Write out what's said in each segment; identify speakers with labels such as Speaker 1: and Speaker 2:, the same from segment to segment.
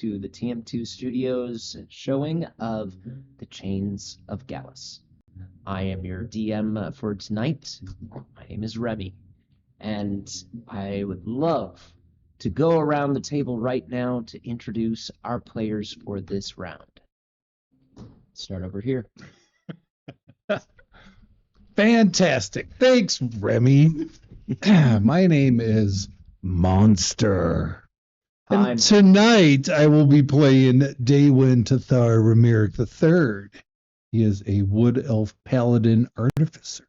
Speaker 1: to the TM2 Studios showing of the Chains of Gallus. I am your DM for tonight. My name is Remy, and I would love to go around the table right now to introduce our players for this round. Start over here.
Speaker 2: Fantastic. Thanks, Remy. My name is Monster.
Speaker 1: Hi,
Speaker 2: And tonight I will be playing Daywin Tathar Ramiric III. He is a wood elf paladin artificer.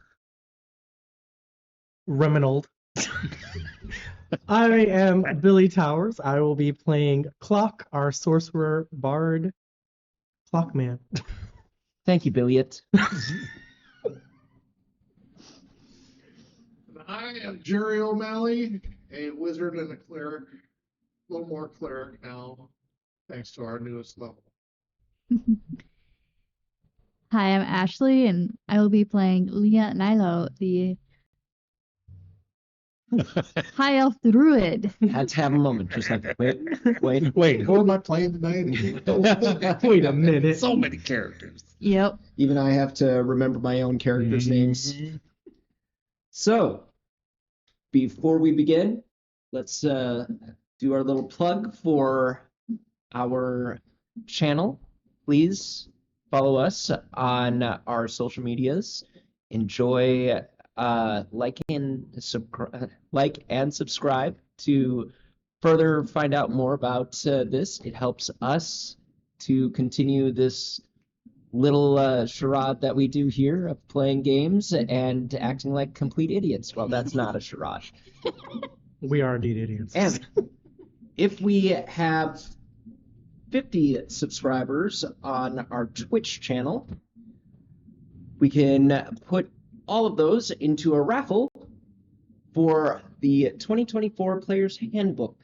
Speaker 3: Reminold. I am Billy Towers. I will be playing Clock, our sorcerer bard, Clockman.
Speaker 1: Thank you, Billiot.
Speaker 4: I am Jerry O'Malley, a wizard and a cleric. A little more cleric now, thanks to our newest level.
Speaker 5: Hi, I'm Ashley, and I will be playing Leah Nilo, the High Elf Druid.
Speaker 1: Had to have a moment. Just like, wait.
Speaker 4: Who am I playing tonight?
Speaker 3: Wait a minute.
Speaker 2: So many characters.
Speaker 5: Yep.
Speaker 1: Even I have to remember my own characters' names. So, before we begin, let's do our little plug for our channel. Please follow us on our social medias. Enjoy, like and subscribe to further find out more about this. It helps us to continue this little charade that we do here of playing games and acting like complete idiots. Well, that's not a charade.
Speaker 3: We are indeed idiots.
Speaker 1: And if we have 50 subscribers on our Twitch channel, we can put all of those into a raffle for the 2024 Player's Handbook.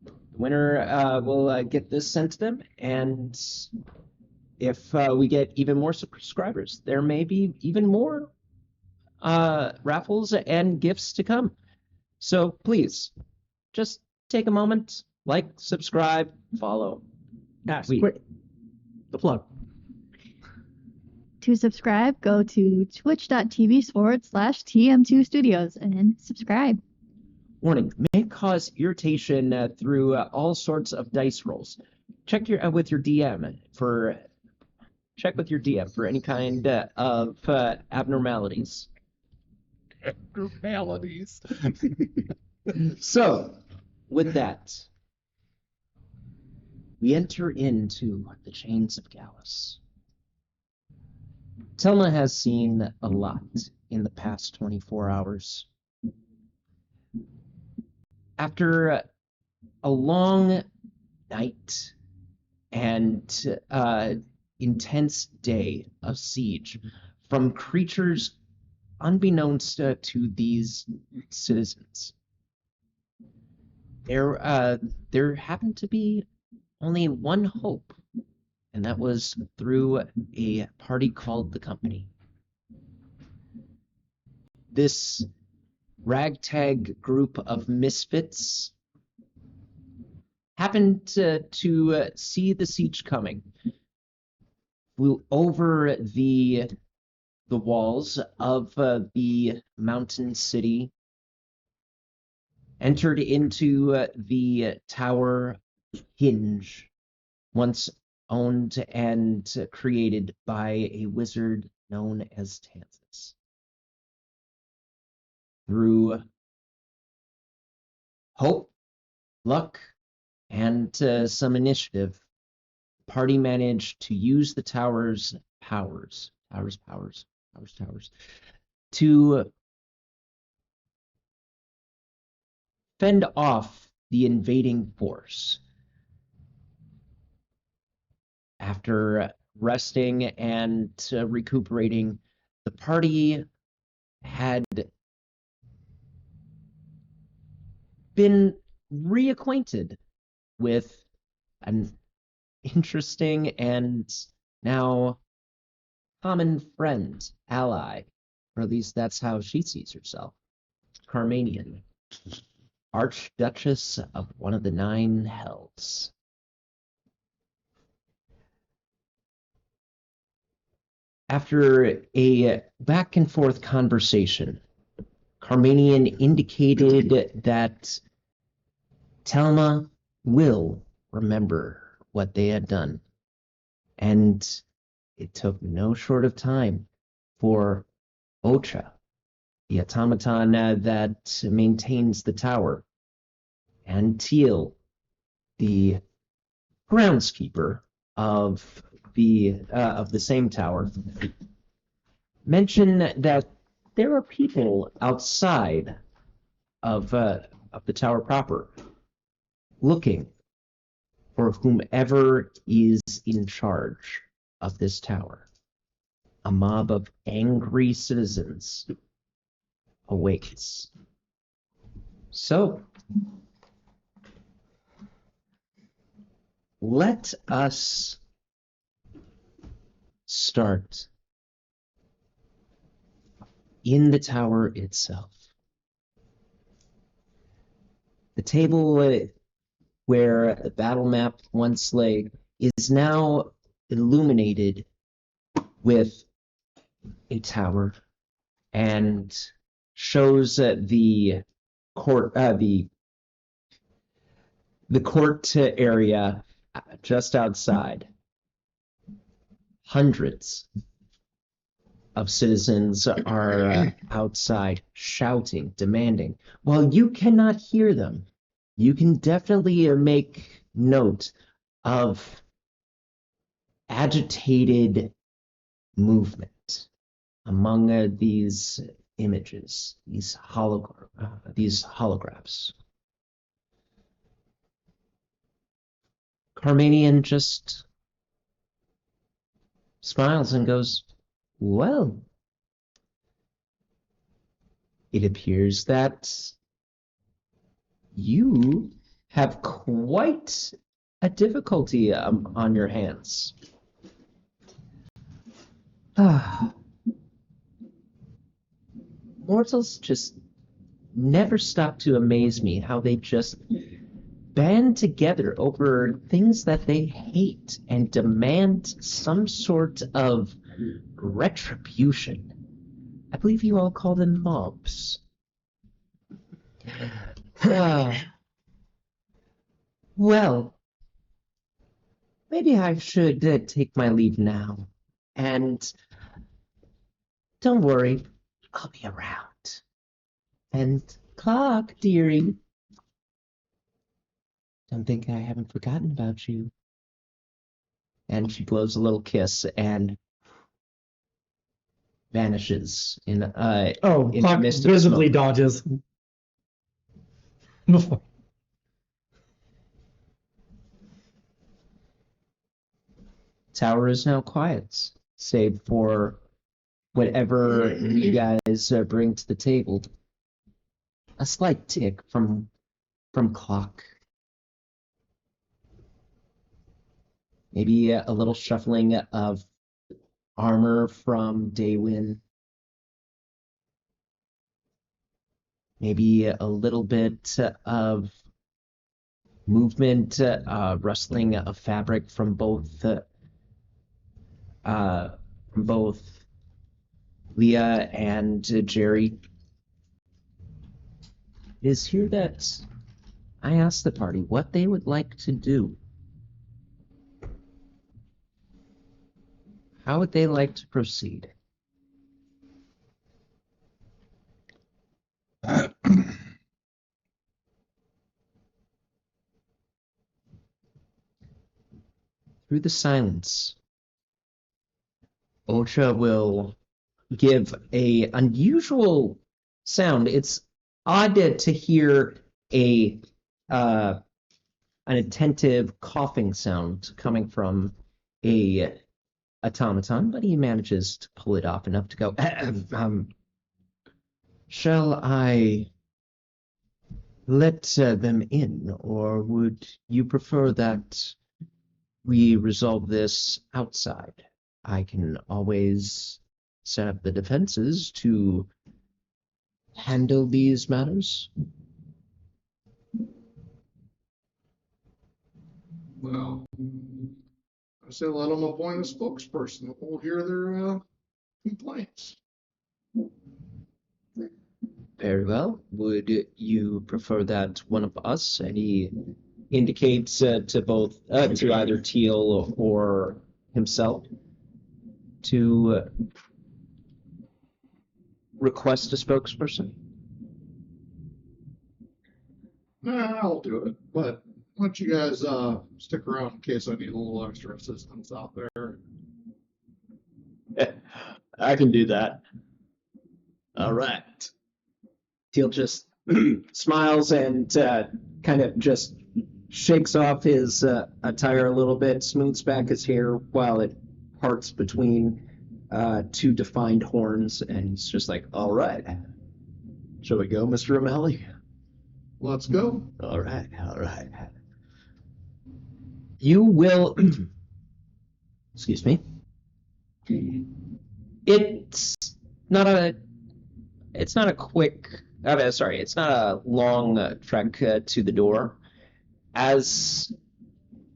Speaker 1: The winner will get this sent to them, and if we get even more subscribers, there may be even more raffles and gifts to come. So please, just take a moment, like, subscribe, follow.
Speaker 3: Quick, the plug.
Speaker 5: To subscribe, go to twitch.tv/TM2 Studios and subscribe.
Speaker 1: Warning, may cause irritation through all sorts of dice rolls. Check with your DM for any kind of abnormalities.
Speaker 2: Abnormalities.
Speaker 1: So, with that, we enter into the Chains of Gallus. Telma has seen a lot in the past 24 hours. After a long night and intense day of siege from creatures unbeknownst to these citizens, there happened to be only one hope, and that was through a party called the Company. This ragtag group of misfits happened to see the siege coming, flew over the walls of the mountain city, entered into the tower Hinge, once owned and created by a wizard known as Tansis. Through hope, luck, and some initiative, the party managed to use the tower's powers to fend off the invading force. After resting and recuperating, the party had been reacquainted with an interesting and now common friend, ally, or at least that's how she sees herself, Carmanian, Archduchess of one of the 9 Hells. After a back and forth conversation, Carmanian indicated that Telma will remember what they had done. And it took no short of time for Ocha, the automaton that maintains the tower, and Teal, the groundskeeper of the same tower, mention that there are people outside of the tower proper looking for whomever is in charge of this tower. A mob of angry citizens awaits. So, let us start in the tower itself. The table where the battle map once lay is now illuminated with a tower and shows the court the court area just outside. Hundreds of citizens are outside shouting, demanding. While you cannot hear them, you can definitely make note of agitated movement among these images, these holographs. Carmanian just smiles and goes, "Well, it appears that you have quite a difficulty on your hands." Mortals just never stop to amaze me how they just band together over things that they hate and demand some sort of retribution. I believe you all call them mobs. Well, maybe I should take my leave now. And don't worry, I'll be around. And Clock, dearie, don't think I haven't forgotten about you. And she blows a little kiss and vanishes in
Speaker 3: Clock
Speaker 1: the mist of
Speaker 3: visibly
Speaker 1: smoke.
Speaker 3: dodges. Before.
Speaker 1: Tower is now quiet, save for whatever you guys bring to the table. A slight tick from Clock. Maybe a little shuffling of armor from Daywin. Maybe a little bit of movement, rustling of fabric from both Leah and Jerry. It is here that I asked the party what they would like to do. How would they like to proceed? Through the silence, Ocha will give a unusual sound. It's odd to hear an attentive coughing sound coming from a automaton, but he manages to pull it off enough to go, shall I let them in, or would you prefer that we resolve this outside? I can always set up the defenses to handle these matters.
Speaker 4: Well, I say let them appoint a spokesperson. We'll hear their complaints.
Speaker 1: Very well. Would you prefer that one of us? And he indicates to both to either Teal or himself to request a spokesperson.
Speaker 4: Nah, I'll do it. But why don't you guys stick around in case I need a little extra assistance out there?
Speaker 1: I can do that. All right. Teal just smiles and kind of just shakes off his attire a little bit, smooths back his hair while it parts between two defined horns, and he's just like, all right. Shall we go, Mr. O'Malley?
Speaker 4: Let's go.
Speaker 1: All right, all right. You will... Excuse me. It's not a quick... sorry, it's not a long trek to the door. As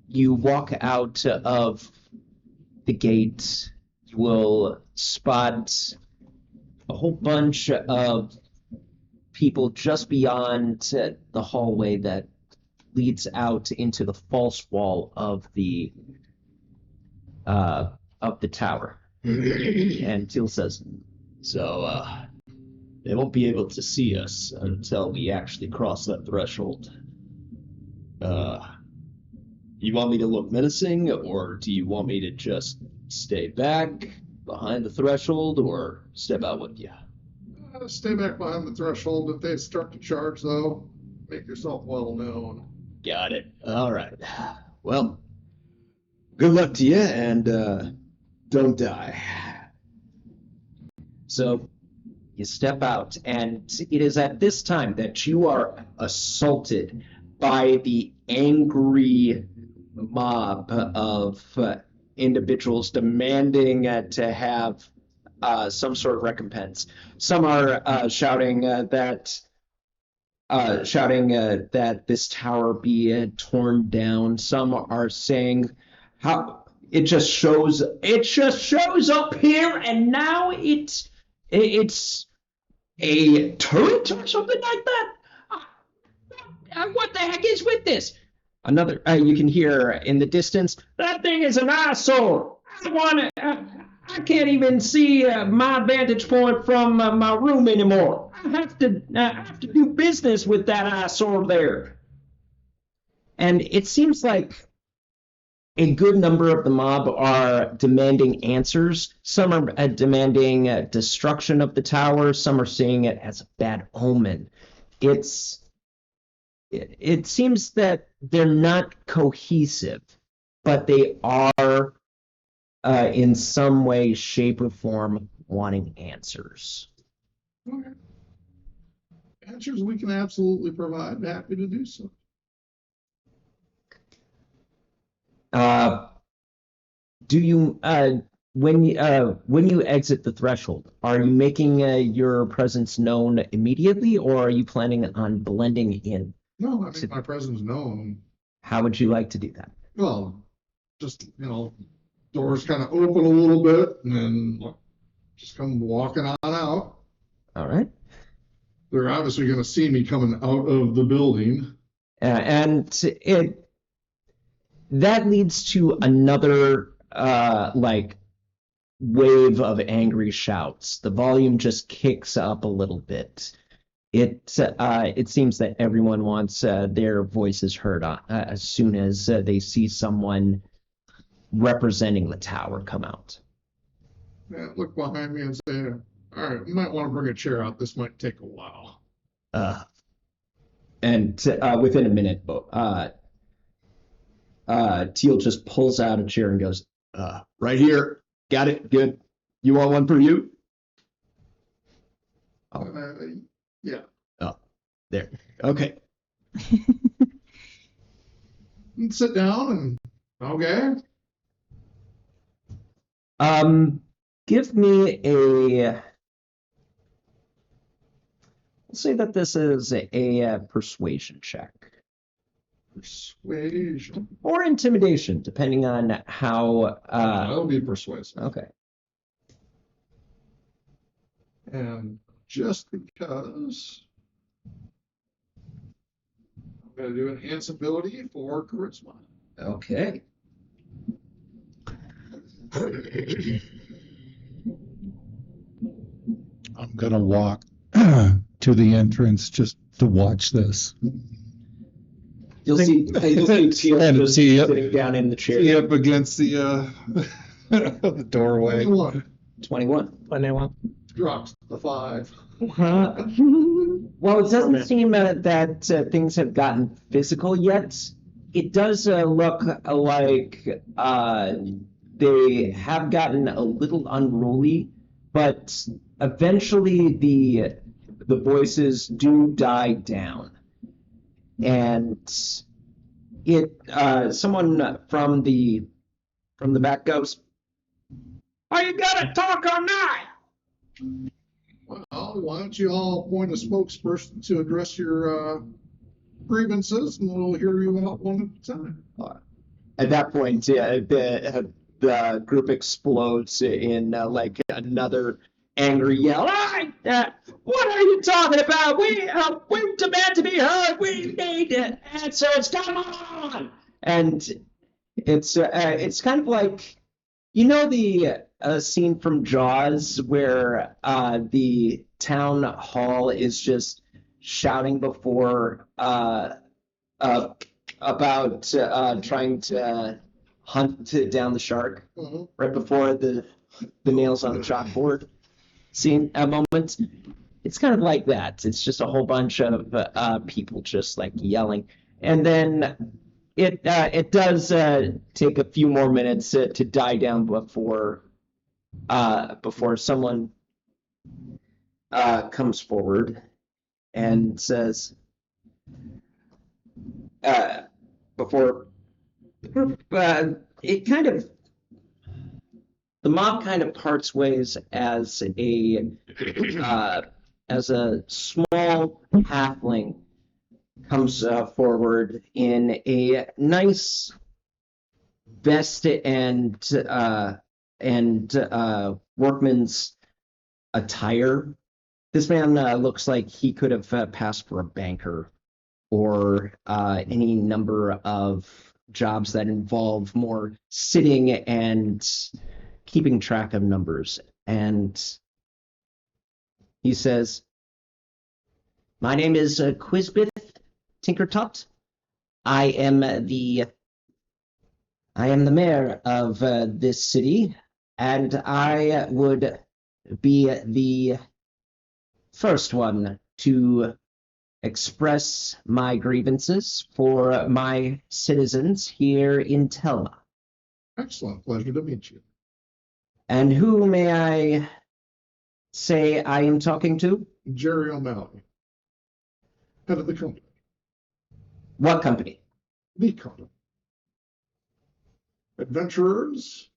Speaker 1: you walk out of the gate, you will spot a whole bunch of people just beyond the hallway that leads out into the false wall of the tower. And Teal says, so they won't be able to see us until we actually cross that threshold. You want me to look menacing, or do you want me to just stay back behind the threshold, or step out with you?
Speaker 4: Stay back behind the threshold. If they start to charge, though, make yourself well known.
Speaker 1: Got it. All right. Well, good luck to you, and don't die. So you step out, and it is at this time that you are assaulted by the angry mob of individuals demanding to have some sort of recompense. Some are shouting that this tower be torn down. Some are saying how it just shows up here, and now it's a turret or something like that. What the heck is with this? Another, you can hear in the distance, that thing is an eyesore. I can't even see my vantage point from my room anymore. I have to do business with that eyesore there. And it seems like a good number of the mob are demanding answers. Some are demanding destruction of the tower. Some are seeing it as a bad omen. It seems that they're not cohesive, but they are in some way, shape, or form wanting answers.
Speaker 4: Okay. Answers we can absolutely provide. Happy to do so.
Speaker 1: Do you when you exit the threshold, are you making your presence known immediately, or are you planning on blending in?
Speaker 4: No, I make my presence known.
Speaker 1: How would you like to do that?
Speaker 4: Well, just, doors kind of open a little bit and then just come walking on out.
Speaker 1: All right.
Speaker 4: They're obviously going to see me coming out of the building.
Speaker 1: And that leads to another wave of angry shouts. The volume just kicks up a little bit. It seems that everyone wants their voices heard as soon as they see someone representing the tower come out.
Speaker 4: Yeah, look behind me and say, all right, we might want to bring a chair out. This might take a while.
Speaker 1: And within a minute, Teal just pulls out a chair and goes, right here. Got it. Good. You want one for you?
Speaker 4: Yeah.
Speaker 1: Oh, there. Okay.
Speaker 4: Sit down and okay.
Speaker 1: Give me we'll say that this is a persuasion check.
Speaker 4: Persuasion.
Speaker 1: Or intimidation, depending on how...
Speaker 4: That'll be persuasive.
Speaker 1: Okay.
Speaker 4: And just because I'm going to do enhance ability for charisma.
Speaker 1: Okay.
Speaker 2: I'm gonna walk to the entrance just to watch this.
Speaker 1: You'll see Teal
Speaker 2: And
Speaker 1: just
Speaker 2: see it.
Speaker 1: sitting down in the chair.
Speaker 2: See up against the the doorway.
Speaker 4: 21
Speaker 1: 21.
Speaker 3: Anyone?
Speaker 4: drops the 5.
Speaker 1: Well, it doesn't seem that things have gotten physical yet. It does look like they have gotten a little unruly, but eventually the voices do die down, and someone from the back goes, "Are you gonna talk or not?"
Speaker 4: Well, why don't you all appoint a spokesperson to address your grievances, and we'll hear you out one at a time.
Speaker 1: At that point, yeah, the group explodes in like another angry yell. What are you talking about? We demand to be heard. We need answers. Come on! And it's kind of like, you know, the scene from Jaws where the town hall is just shouting before about trying to hunt down the shark right before the nails on the chalkboard scene moment. It's kind of like that. It's just a whole bunch of people just like yelling, and then it does take a few more minutes to die down before someone comes forward and says, before the group, the mob kind of parts ways as a small halfling comes forward in a nice vest and workman's attire. This man looks like he could have passed for a banker or any number of jobs that involve more sitting and keeping track of numbers. And he says, "My name is Quizbith Tinkertot. I am the mayor of this city, and I would be the first one to express my grievances for my citizens here in Telma."
Speaker 4: Excellent. Pleasure to meet you.
Speaker 1: And who may I say I am talking to?
Speaker 4: Jerry O'Malley, head of the company.
Speaker 1: What company?
Speaker 4: The company. Adventurers.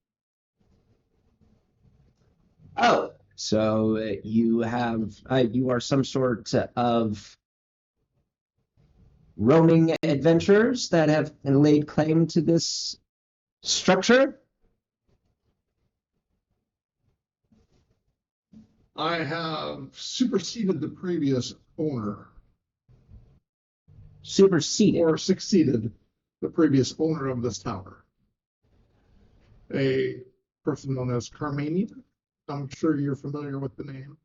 Speaker 1: Oh, so you are some sort of roaming adventurers that have laid claim to this structure?
Speaker 4: I have superseded the previous owner,
Speaker 1: Superseded.
Speaker 4: or succeeded the previous owner of this tower. A person known as Carmania. I'm sure you're familiar with the name.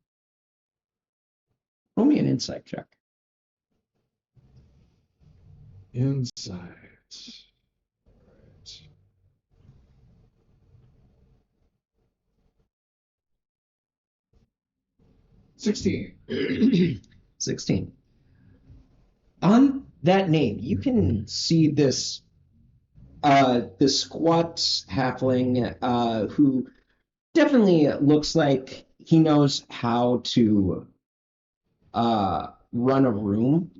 Speaker 1: Roll me an insight check.
Speaker 4: Insight. Right. 16.
Speaker 1: 16. On that name, you can see this squat halfling who definitely looks like he knows how to run a room,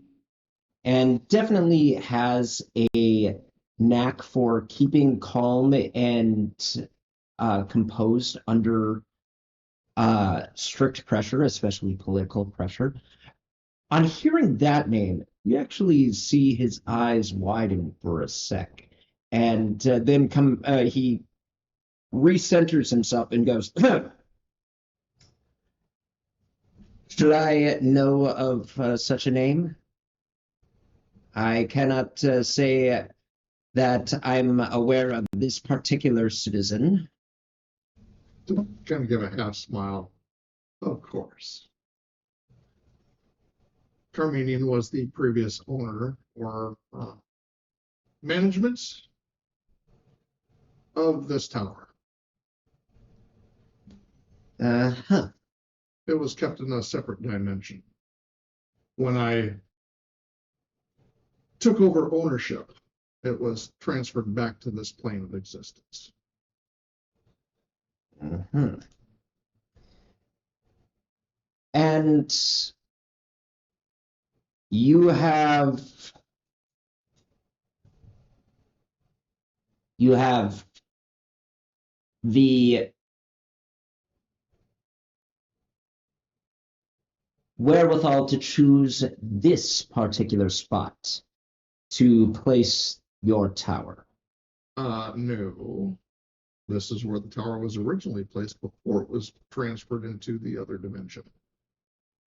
Speaker 1: and definitely has a knack for keeping calm and composed under strict pressure, especially political pressure. On hearing that name, you actually see his eyes widen for a sec, and then he recenters himself and goes, Should I know of such a name? I cannot say that I'm aware of this particular citizen.
Speaker 4: Kind of give a half smile. Of course. Carmanian was the previous owner or management of this tower.
Speaker 1: Huh.
Speaker 4: It was kept in a separate dimension. When I took over ownership, it was transferred back to this plane of existence.
Speaker 1: Mhm. And you have the wherewithal to choose this particular spot to place your tower.
Speaker 4: No. This is where the tower was originally placed before it was transferred into the other dimension.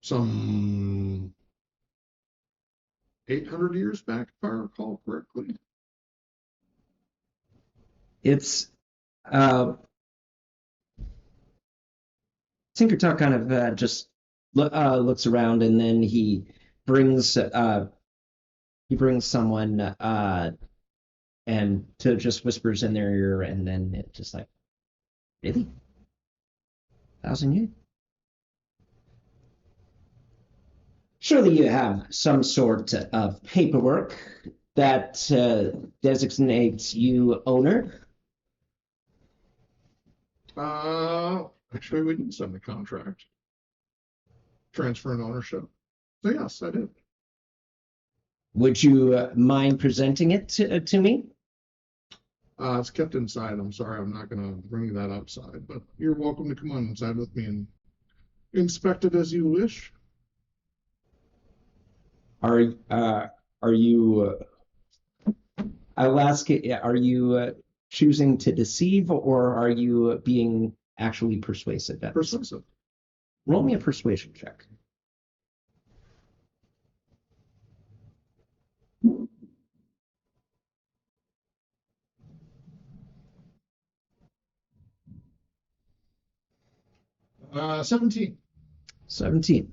Speaker 4: Some 800 years back, if I recall correctly.
Speaker 1: It's Tinkertalk kind of just looks around, and then he brings someone and to just whispers in their ear, and then it just like, really? 1,000 years? Surely you have some sort of paperwork that designates you owner.
Speaker 4: Actually, we did send the contract. Transferring ownership. So yes, I did.
Speaker 1: Would you mind presenting it to me?
Speaker 4: It's kept inside. I'm sorry, I'm not going to bring that outside, but you're welcome to come on inside with me and inspect it as you wish.
Speaker 1: Are you? I'll ask it. Are you choosing to deceive, or are you being actually persuasive?
Speaker 4: Persuasive.
Speaker 1: Roll me a persuasion check.
Speaker 4: Uh, 17.
Speaker 1: 17.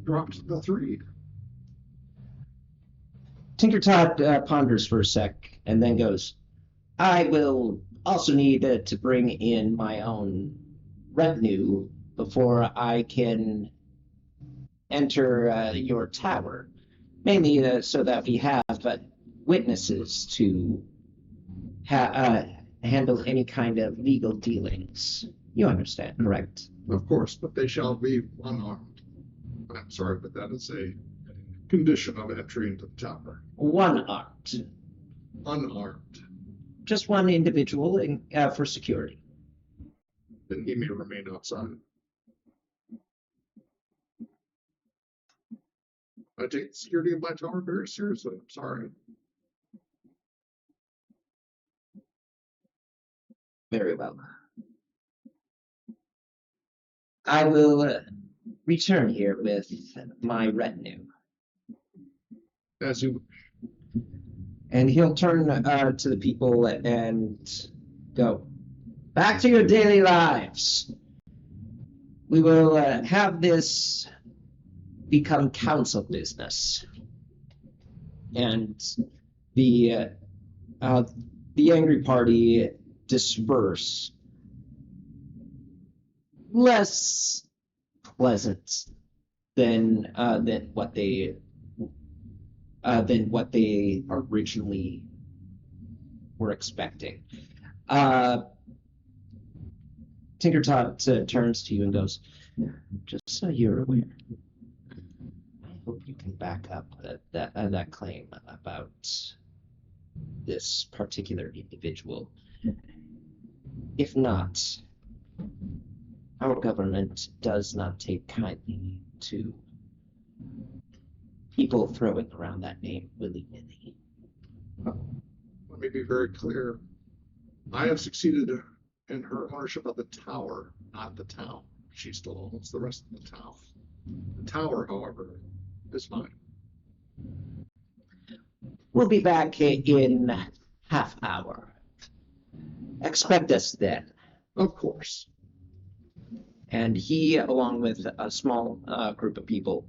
Speaker 4: Dropped the 3.
Speaker 1: Tinkertot ponders for a sec and then goes, I will also need to bring in my own retinue before I can enter your tower. Mainly so that we have witnesses to handle any kind of legal dealings. You understand, correct?
Speaker 4: Of course, but they shall be unarmed. I'm sorry, but that is a condition of entry into the tower.
Speaker 1: One armed.
Speaker 4: Unarmed.
Speaker 1: Just one individual for security.
Speaker 4: Then he may remain outside. I take the security of my tower very seriously. I'm sorry.
Speaker 1: Very well. I will return here with my retinue.
Speaker 4: As you
Speaker 1: And he'll turn to the people and go, back to your daily lives. We will have this become council business. And the angry party disperse. Less pleasant than what they originally were expecting. Tinkertot turns to you and goes, just so you're aware, I hope you can back up that claim about this particular individual. If not, our government does not take kindly to people throwing around that name willy-nilly.
Speaker 4: let me be very clear. I have succeeded in her ownership of the tower, not the town. She still owns the rest of the town. The tower, however, is mine.
Speaker 1: We'll be back in half hour. Expect us then.
Speaker 4: Of course.
Speaker 1: And he, along with a small group of people,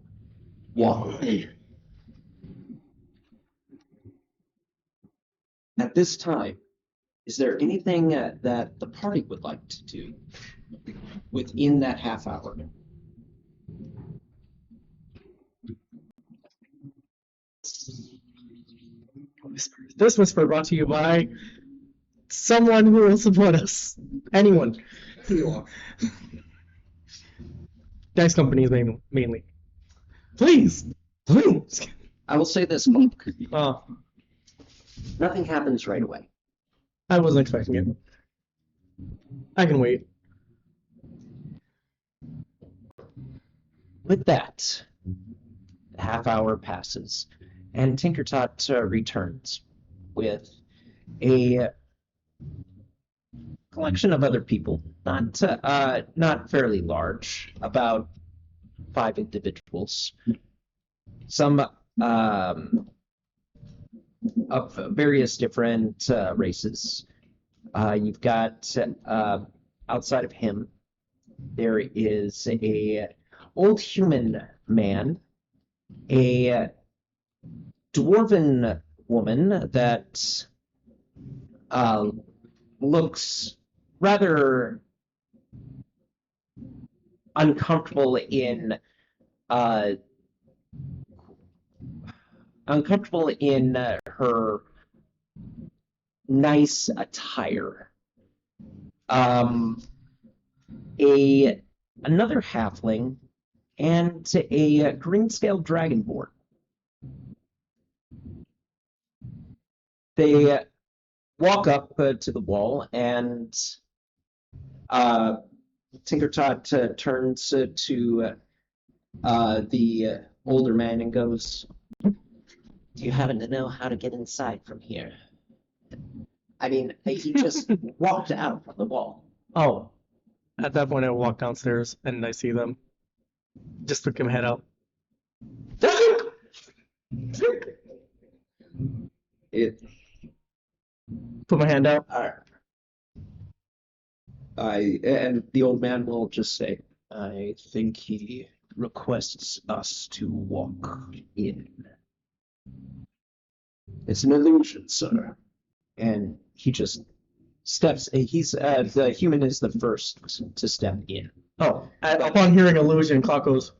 Speaker 1: walk away. At this time, is there anything that the party would like to do within that half hour?
Speaker 3: This whisper brought to you by someone who will support us. Anyone. Dice companies mainly. Please. Please.
Speaker 1: I will say this, Monk.
Speaker 3: Oh,
Speaker 1: Nothing happens right away.
Speaker 3: I wasn't expecting it. I can wait.
Speaker 1: With that, the half hour passes, and Tinkertot returns with a collection of other people, not fairly large, about 5 individuals. Some of various different races. You've got outside of him, there is a old human man, a dwarven woman that looks rather uncomfortable in her nice attire. Another halfling and a green-scaled dragonborn. They walk up to the wall, and Tinkertot turns to the older man and goes, "Do you happen to know how to get inside from here?" I mean, he just walked out from the wall.
Speaker 3: Oh. At that point, I walk downstairs and I see them. Just took him head out.
Speaker 1: It,
Speaker 3: Put my hand out.
Speaker 1: and the old man will just say, "I think he requests us to walk in." "It's an illusion, sir." And he just steps. The human is the first to step in.
Speaker 3: Oh, upon hearing illusion, Clock goes,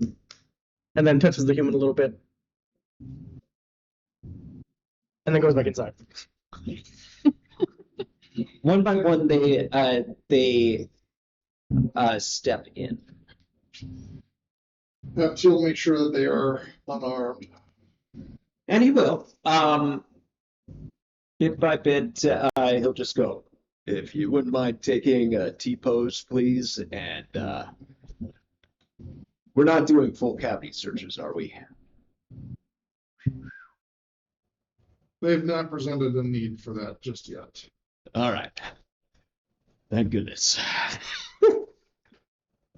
Speaker 3: and then touches the human a little bit, and then goes back inside.
Speaker 1: One by one, they step in.
Speaker 4: She'll make sure that they are unarmed.
Speaker 1: And he will. Bit by bit, he'll just go, "If you wouldn't mind taking a T-pose, please, and we're not doing full cavity searches, are we?"
Speaker 4: They've not presented a need for that just yet.
Speaker 1: All right. Thank goodness.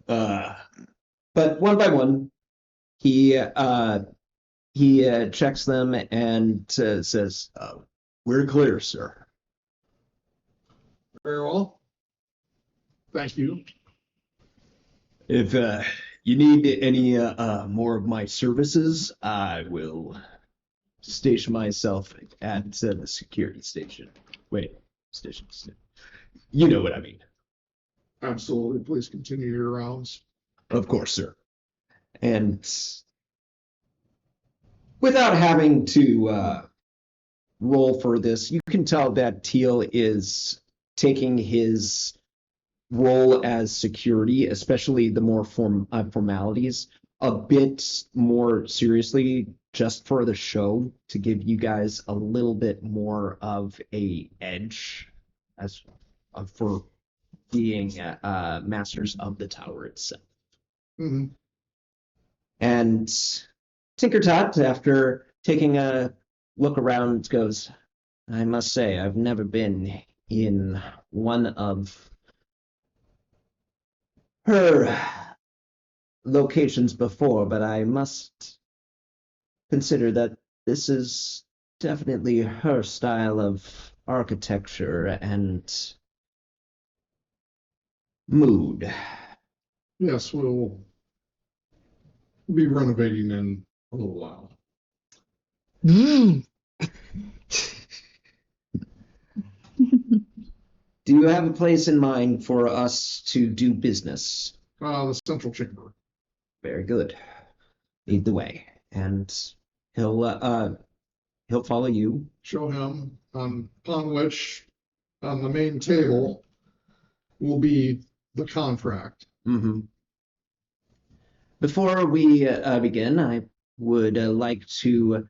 Speaker 1: But one by one, he checks them and says, "We're clear, sir."
Speaker 4: Very well. Thank you.
Speaker 1: If you need any more of my services, I will station myself at the security station. Wait, station. You know what I mean.
Speaker 4: Absolutely. Please continue your rounds.
Speaker 1: Of course, sir. And without having to roll for this, you can tell that Teal is taking his role as security, especially the more formalities, a bit more seriously, just for the show, to give you guys a little bit more of a edge as for being masters of the tower itself.
Speaker 4: Mm-hmm.
Speaker 1: And Tinkertot, after taking a look around, goes, "I must say, I've never been in one of her locations before, but I must consider that this is definitely her style of architecture and mood.
Speaker 4: Yes, we'll be renovating in a little while.
Speaker 3: Mm.
Speaker 1: Do you have a place in mind for us to do business?
Speaker 4: The central chamber.
Speaker 1: Very good. Lead the way, and he'll follow you.
Speaker 4: Show him, upon which on the main table will be the contract.
Speaker 1: Mm-hmm. Before we begin, I would like to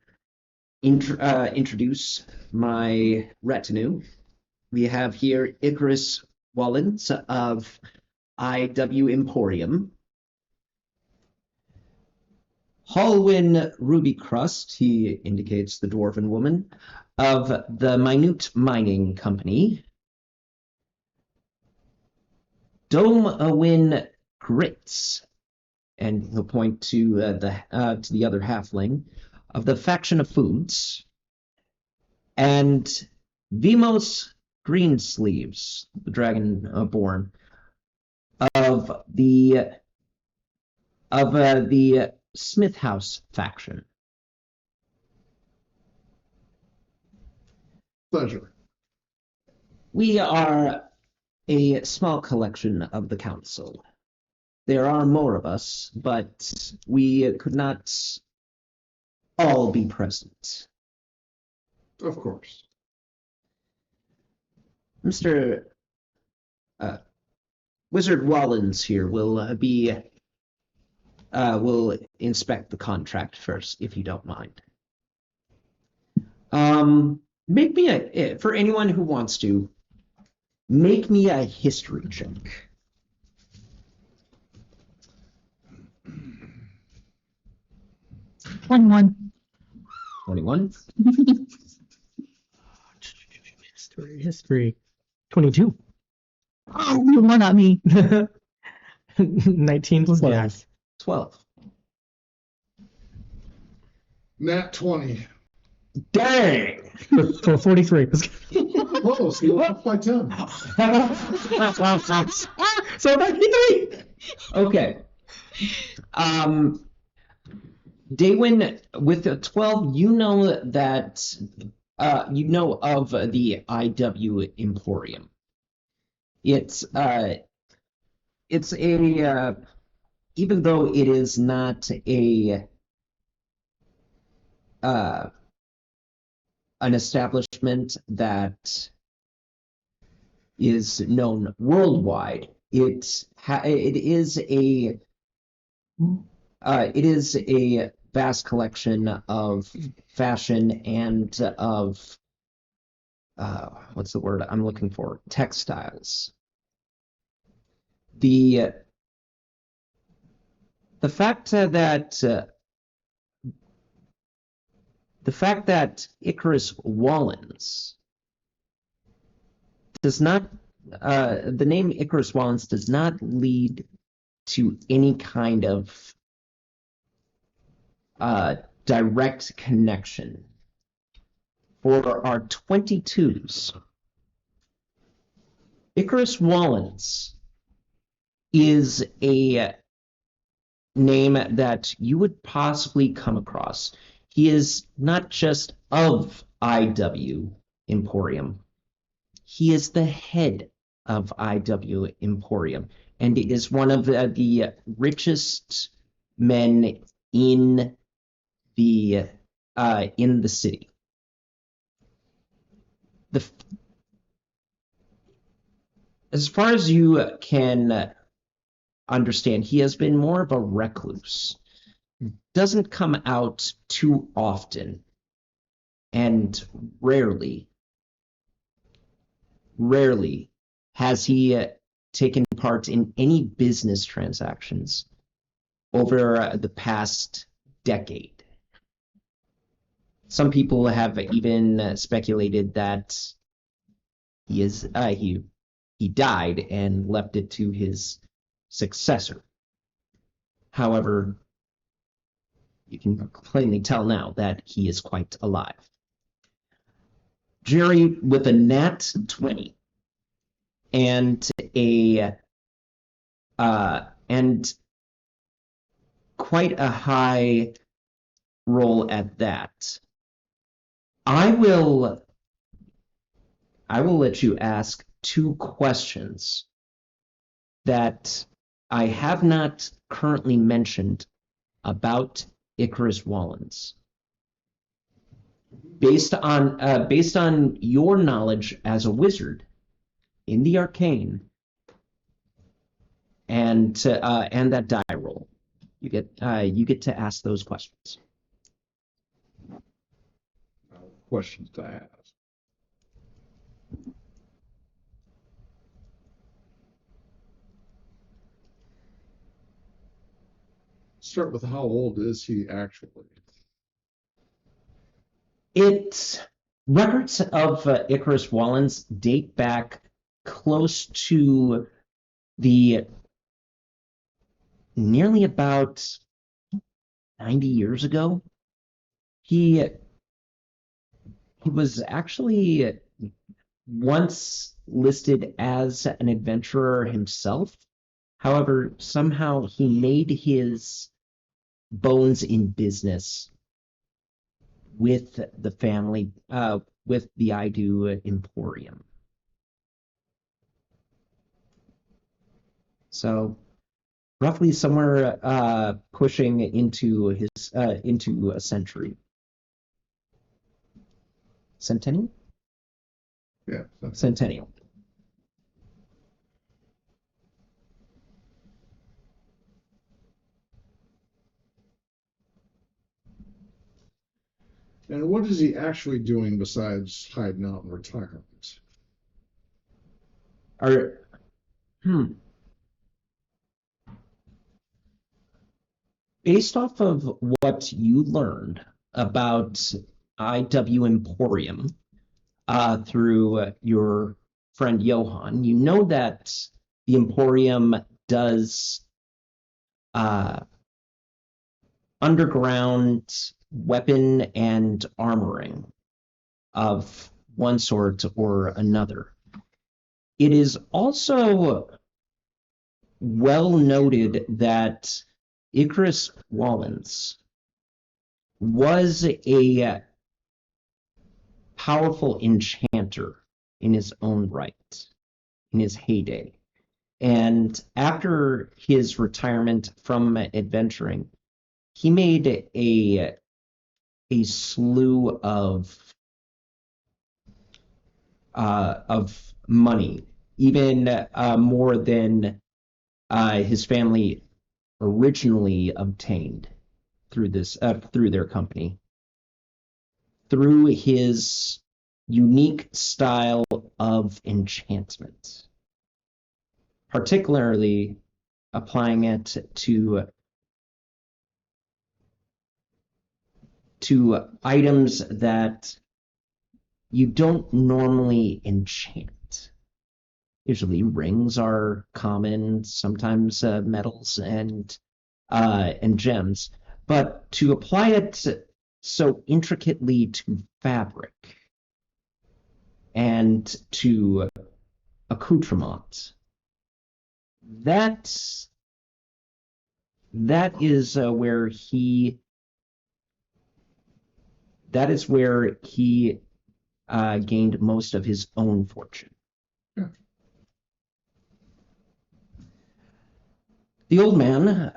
Speaker 1: introduce my retinue. We have here Icarus Wallens of IW Emporium. Halwyn Rubycrust, he indicates the dwarven woman, of the Minute Mining Company. Domawin Grits, and he'll point to the other halfling, of the Faction of Foods, and Vimos Greensleeves, the dragon-born, of the Smith House faction.
Speaker 4: Pleasure.
Speaker 1: We are a small collection of the council. There are more of us, but we could not all be present.
Speaker 4: Of course.
Speaker 1: Mr. Wizard Wallens here will will inspect the contract first, if you don't mind. Make me for anyone who wants to, make me a history check.
Speaker 5: 21.
Speaker 1: 21.
Speaker 3: History. 22.
Speaker 5: Oh, you won on me.
Speaker 3: 19 plus
Speaker 2: 12.
Speaker 3: gas.
Speaker 1: 12.
Speaker 4: Nat 20.
Speaker 1: Dang!
Speaker 3: For 43.
Speaker 4: Close. You up by 10.
Speaker 3: So 93.
Speaker 1: Okay. Daywin, with a 12, you know that you know of the IW Emporium. It's a even though it is not an establishment that is known worldwide, it is a vast collection of fashion and of what's the word I'm looking for? Textiles. The fact that Icarus Wallens does not the name Icarus Wallens does not lead to any kind of direct connection. For our 22s, Icarus Wallens is a name that you would possibly come across. He is not just of IW Emporium. He is the head of IW Emporium, and is one of the richest men in the city. As far as you can understand, he has been more of a recluse. Doesn't come out too often, and rarely has he taken part in any business transactions over the past decade. Some people have even speculated that he died and left it to his successor. However, you can plainly tell now that he is quite alive. Jerry with a nat 20 and and quite a high roll at that. I will let you ask 2 questions that I have not currently mentioned about Icarus Wallens. Based on your knowledge as a wizard in the arcane and that die roll, you get to ask those questions.
Speaker 4: Questions to ask. Start with how old is he actually?
Speaker 1: Records of Icarus Wallens date back close to the nearly about 90 years ago. He was actually once listed as an adventurer himself. However, somehow he made his bones in business with the family, with the I Do Emporium. So roughly somewhere pushing into a century. Centennial?
Speaker 4: Yeah.
Speaker 1: Centennial.
Speaker 4: And what is he actually doing besides hiding out in retirement?
Speaker 1: Based off of what you learned about IW Emporium through your friend Johan, you know that the Emporium does underground weapon and armoring of one sort or another. It is also well noted that Icarus Wallens was a powerful enchanter in his own right, in his heyday. And after his retirement from adventuring, he made a slew of money, even more than his family originally obtained through their company, through his unique style of enchantment, particularly applying it to items that you don't normally enchant. Usually rings are common, sometimes metals and gems, but to apply it so intricately to fabric and to accoutrement, that is where he gained most of his own fortune.
Speaker 4: Yeah.
Speaker 1: The old man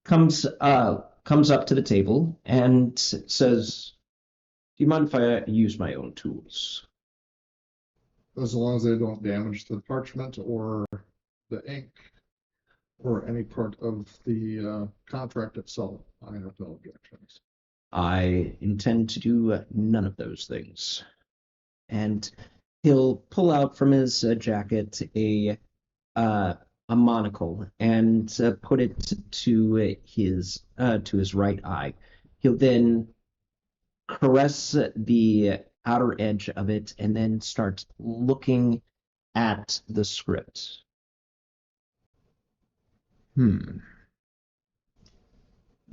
Speaker 1: comes up to the table and says, "Do you mind if I use my own tools?"
Speaker 4: As long as they don't damage the parchment or the ink or any part of the contract itself, I have no objections.
Speaker 1: I intend to do none of those things. And he'll pull out from his jacket a monocle and put it to his right eye. He'll then caress the outer edge of it and then start looking at the script.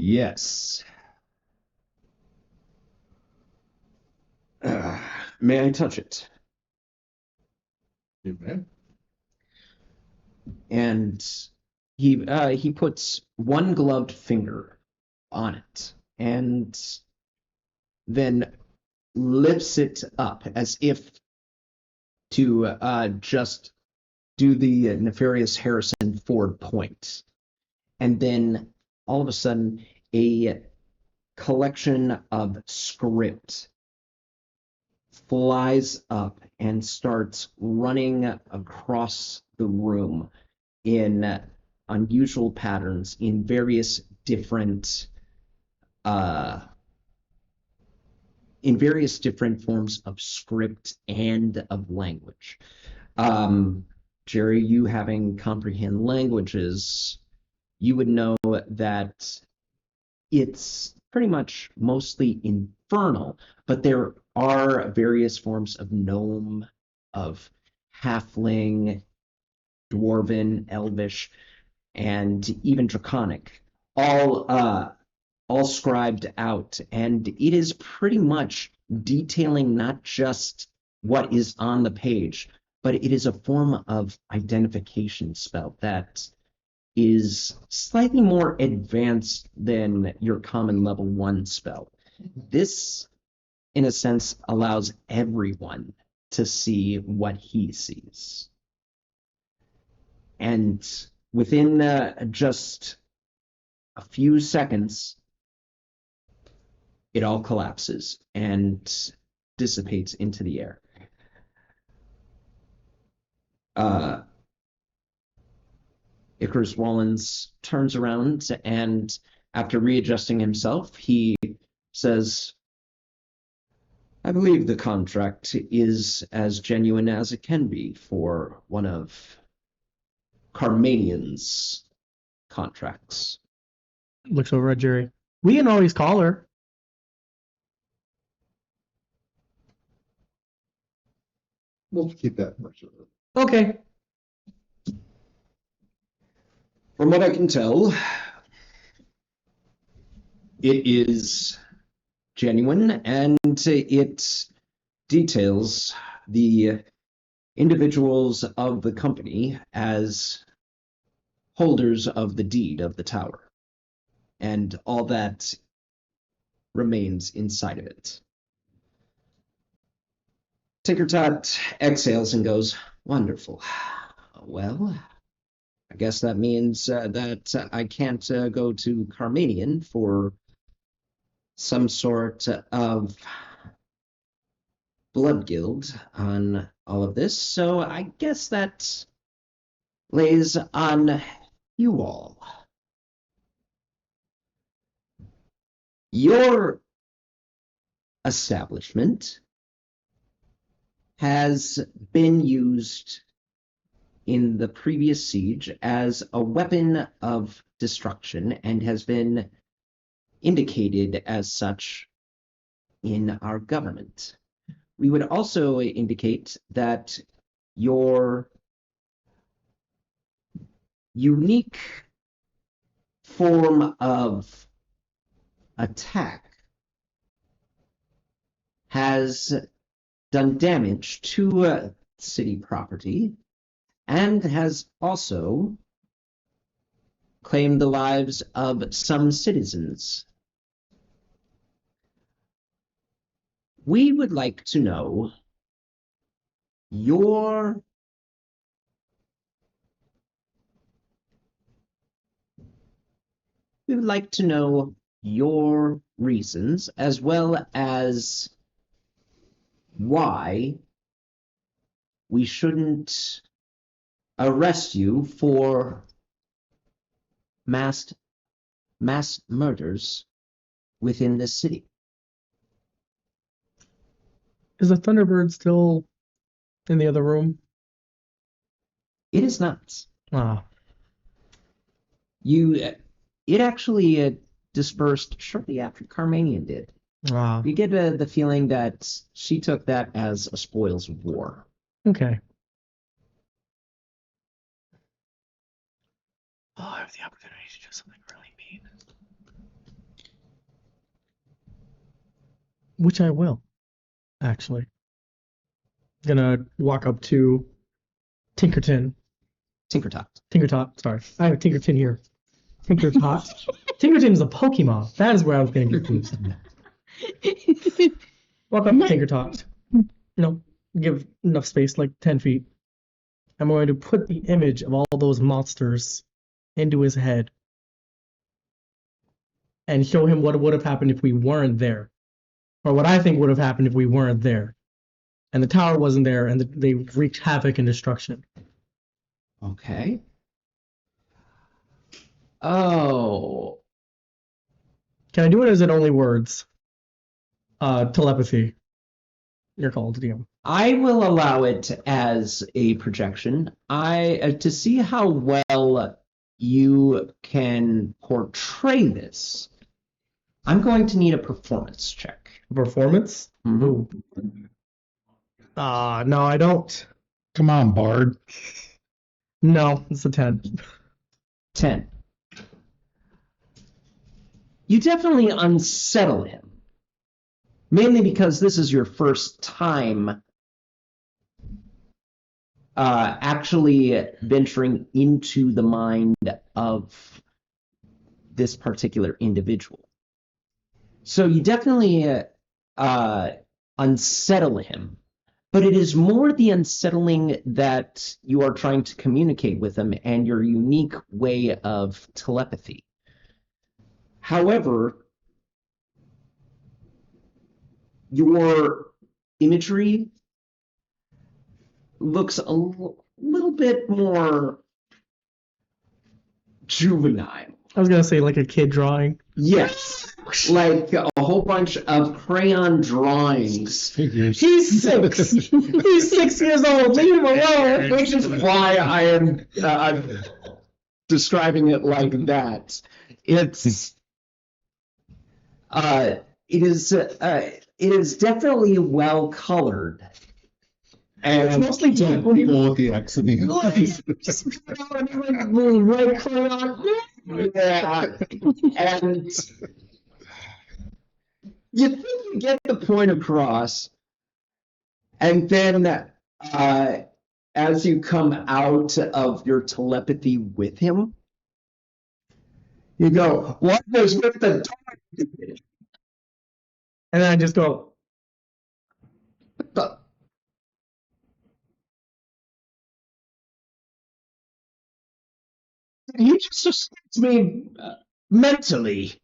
Speaker 1: Yes. May I touch it?
Speaker 4: You may.
Speaker 1: And he puts one gloved finger on it and then lifts it up as if to just do the nefarious Harrison Ford point. And then all of a sudden, a collection of script flies up and starts running across the room in unusual patterns in various different forms of script and of language. Jerry, you having comprehend languages, you would know that it's pretty much mostly infernal, but there are various forms of gnome, of halfling, dwarven, elvish, and even draconic, all scribed out, and it is pretty much detailing not just what is on the page, but it is a form of identification spell that is slightly more advanced than your common level 1 spell. This, in a sense, allows everyone to see what he sees. And within just a few seconds, it all collapses and dissipates into the air. Icarus Wallens turns around and, after readjusting himself, he says, I believe the contract is as genuine as it can be for one of Carmanian's contracts.
Speaker 3: Looks over at Jerry. We can always call her.
Speaker 4: We'll keep that reserved.
Speaker 3: Okay.
Speaker 1: From what I can tell, it is genuine, and it details the individuals of the company as holders of the deed of the tower, and all that remains inside of it. Tinkertot exhales and goes, wonderful. Well, I guess that means that I can't go to Carmanian for some sort of blood guild on all of this, so I guess that lays on you all. Your establishment has been used in the previous siege as a weapon of destruction and has been indicated as such in our government. We would also indicate that your unique form of attack has done damage to city property and has also claimed the lives of some citizens. We would like to know your reasons, as well as why we shouldn't arrest you for mass murders within this city.
Speaker 3: Is the Thunderbird still in the other room?
Speaker 1: It is not.
Speaker 3: Ah.
Speaker 1: It actually dispersed shortly after Carmanian did.
Speaker 3: Ah.
Speaker 1: You get the feeling that she took that as a spoils of war.
Speaker 3: Okay. Oh, I have the opportunity to do something really mean. Which I will, actually. Gonna walk up to Tinkerton.
Speaker 1: Tinkertot.
Speaker 3: Sorry. I have Tinkerton here. Tinkertot. Tinkerton's a Pokemon. That is where I was getting confused. Walk up to Tinkertot. Give enough space, like 10 feet. I'm going to put the image of all those monsters into his head and show him what would have happened if we weren't there. Or what I think would have happened if we weren't there. And the tower wasn't there, and they wreaked havoc and destruction.
Speaker 1: Okay. Oh.
Speaker 3: Can I do it, or is it only words? Telepathy. You're called, DM.
Speaker 1: I will allow it as a projection. To see how well you can portray this, I'm going to need a performance check.
Speaker 3: Performance?
Speaker 1: Mhm.
Speaker 3: Ooh. No, I don't.
Speaker 2: Come on, Bard.
Speaker 3: No, it's a 10.
Speaker 1: 10. You definitely unsettle him. Mainly because this is your first time actually venturing into the mind of this particular individual. So you definitely unsettle him, but it is more the unsettling that you are trying to communicate with him and your unique way of telepathy. However, your imagery looks a little bit more juvenile.
Speaker 3: I was gonna say like a kid drawing.
Speaker 1: Yes, like a whole bunch of crayon drawings.
Speaker 2: Figures.
Speaker 3: He's 6. He's 6 years old. Leave him alone.
Speaker 1: Which is why I am describing it like that. It is definitely well colored. And
Speaker 3: It's mostly black.
Speaker 2: Go with the X and the
Speaker 1: just little red crayon. Yeah. And you think you get the point across, and then as you come out of your telepathy with him, you go, "What was with the dog?"
Speaker 3: And then I just go,
Speaker 1: You just assault me mentally.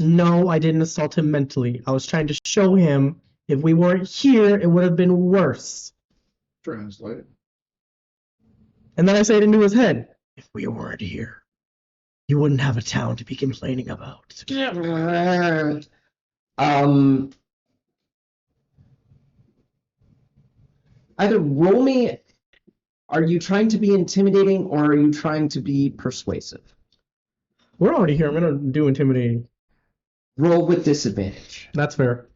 Speaker 3: no, I didn't assault him mentally. I was trying to show him if we weren't here, it would have been worse.
Speaker 4: Translate.
Speaker 3: And then I say it into his head. If we weren't here, you wouldn't have a town to be complaining about.
Speaker 1: Either roll me. Are you trying to be intimidating or are you trying to be persuasive?
Speaker 3: We're already here. I'm gonna do intimidating.
Speaker 1: Roll with disadvantage.
Speaker 3: That's fair.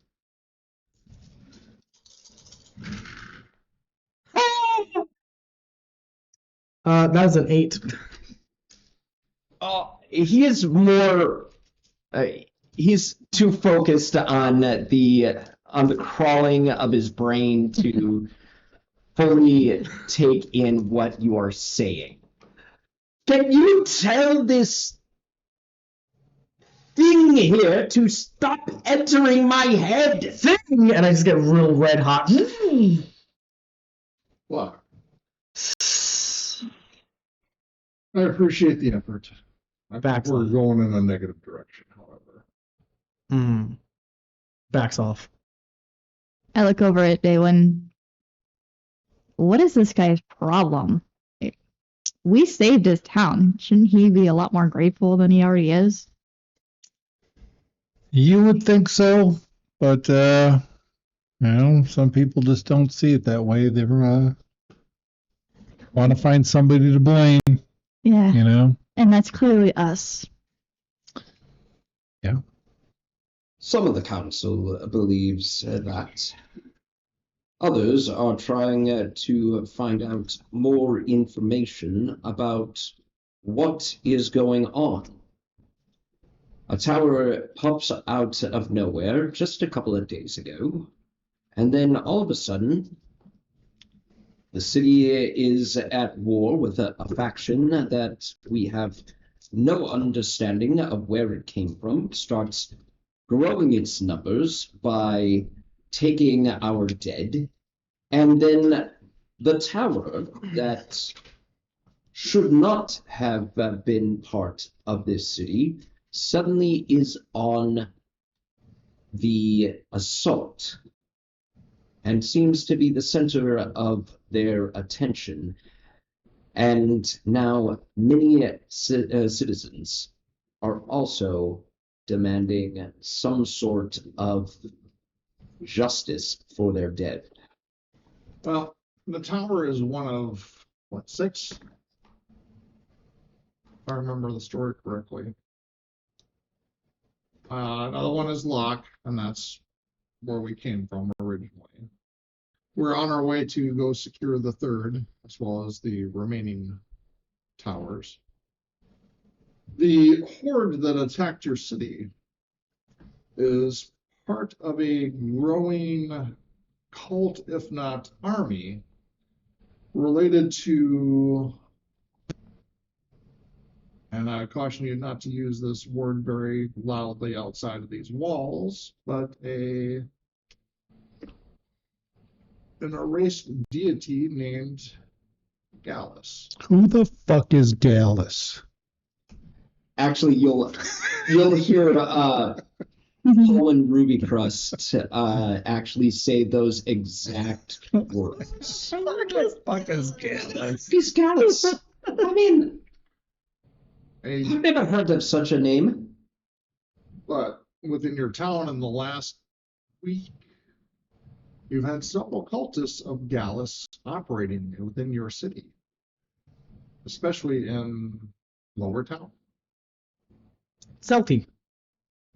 Speaker 3: That's an 8.
Speaker 1: He is more. He's too focused on the crawling of his brain to fully take in what you are saying. Can you tell this thing here to stop entering my head?
Speaker 3: Thing! And I just get real red hot.
Speaker 4: Block. I appreciate the effort. I think
Speaker 3: Backs
Speaker 4: we're
Speaker 3: off.
Speaker 4: going in a negative direction, however.
Speaker 3: Backs off.
Speaker 5: I look over at Daywin. What is this guy's problem? We saved his town. Shouldn't he be a lot more grateful than he already is?
Speaker 2: You would think so, but some people just don't see it that way. They want to find somebody to blame,
Speaker 5: Yeah. And that's clearly us.
Speaker 2: Yeah.
Speaker 6: Some of the council believes that. Others are trying to find out more information about what is going on. A tower pops out of nowhere just a couple of days ago, and then all of a sudden, the city is at war with a faction that we have no understanding of where it came from, starts growing its numbers by taking our dead, and then the tower that should not have been part of this city suddenly is on the assault and seems to be the center of their attention. And now many citizens are also demanding some sort of justice for their dead.
Speaker 4: Well, the tower is one of, what, 6? If I remember the story correctly. Another one is Locke, and that's where we came from originally. We're on our way to go secure the 3rd, as well as the remaining towers. The horde that attacked your city is part of a growing cult, if not army, related to, and I caution you not to use this word very loudly outside of these walls, but an erased deity named Gallus.
Speaker 2: Who the fuck is Gallus?
Speaker 6: Actually, you'll hear Paul and Ruby Crust actually say those exact words.
Speaker 2: Who the fuck is Gallus?
Speaker 6: He's Gallus. I mean,
Speaker 4: A,
Speaker 6: I've never heard of such a name.
Speaker 4: but within your town in the last week, you've had several cultists of Gallus operating within your city, especially in Lower Town.
Speaker 3: Celty.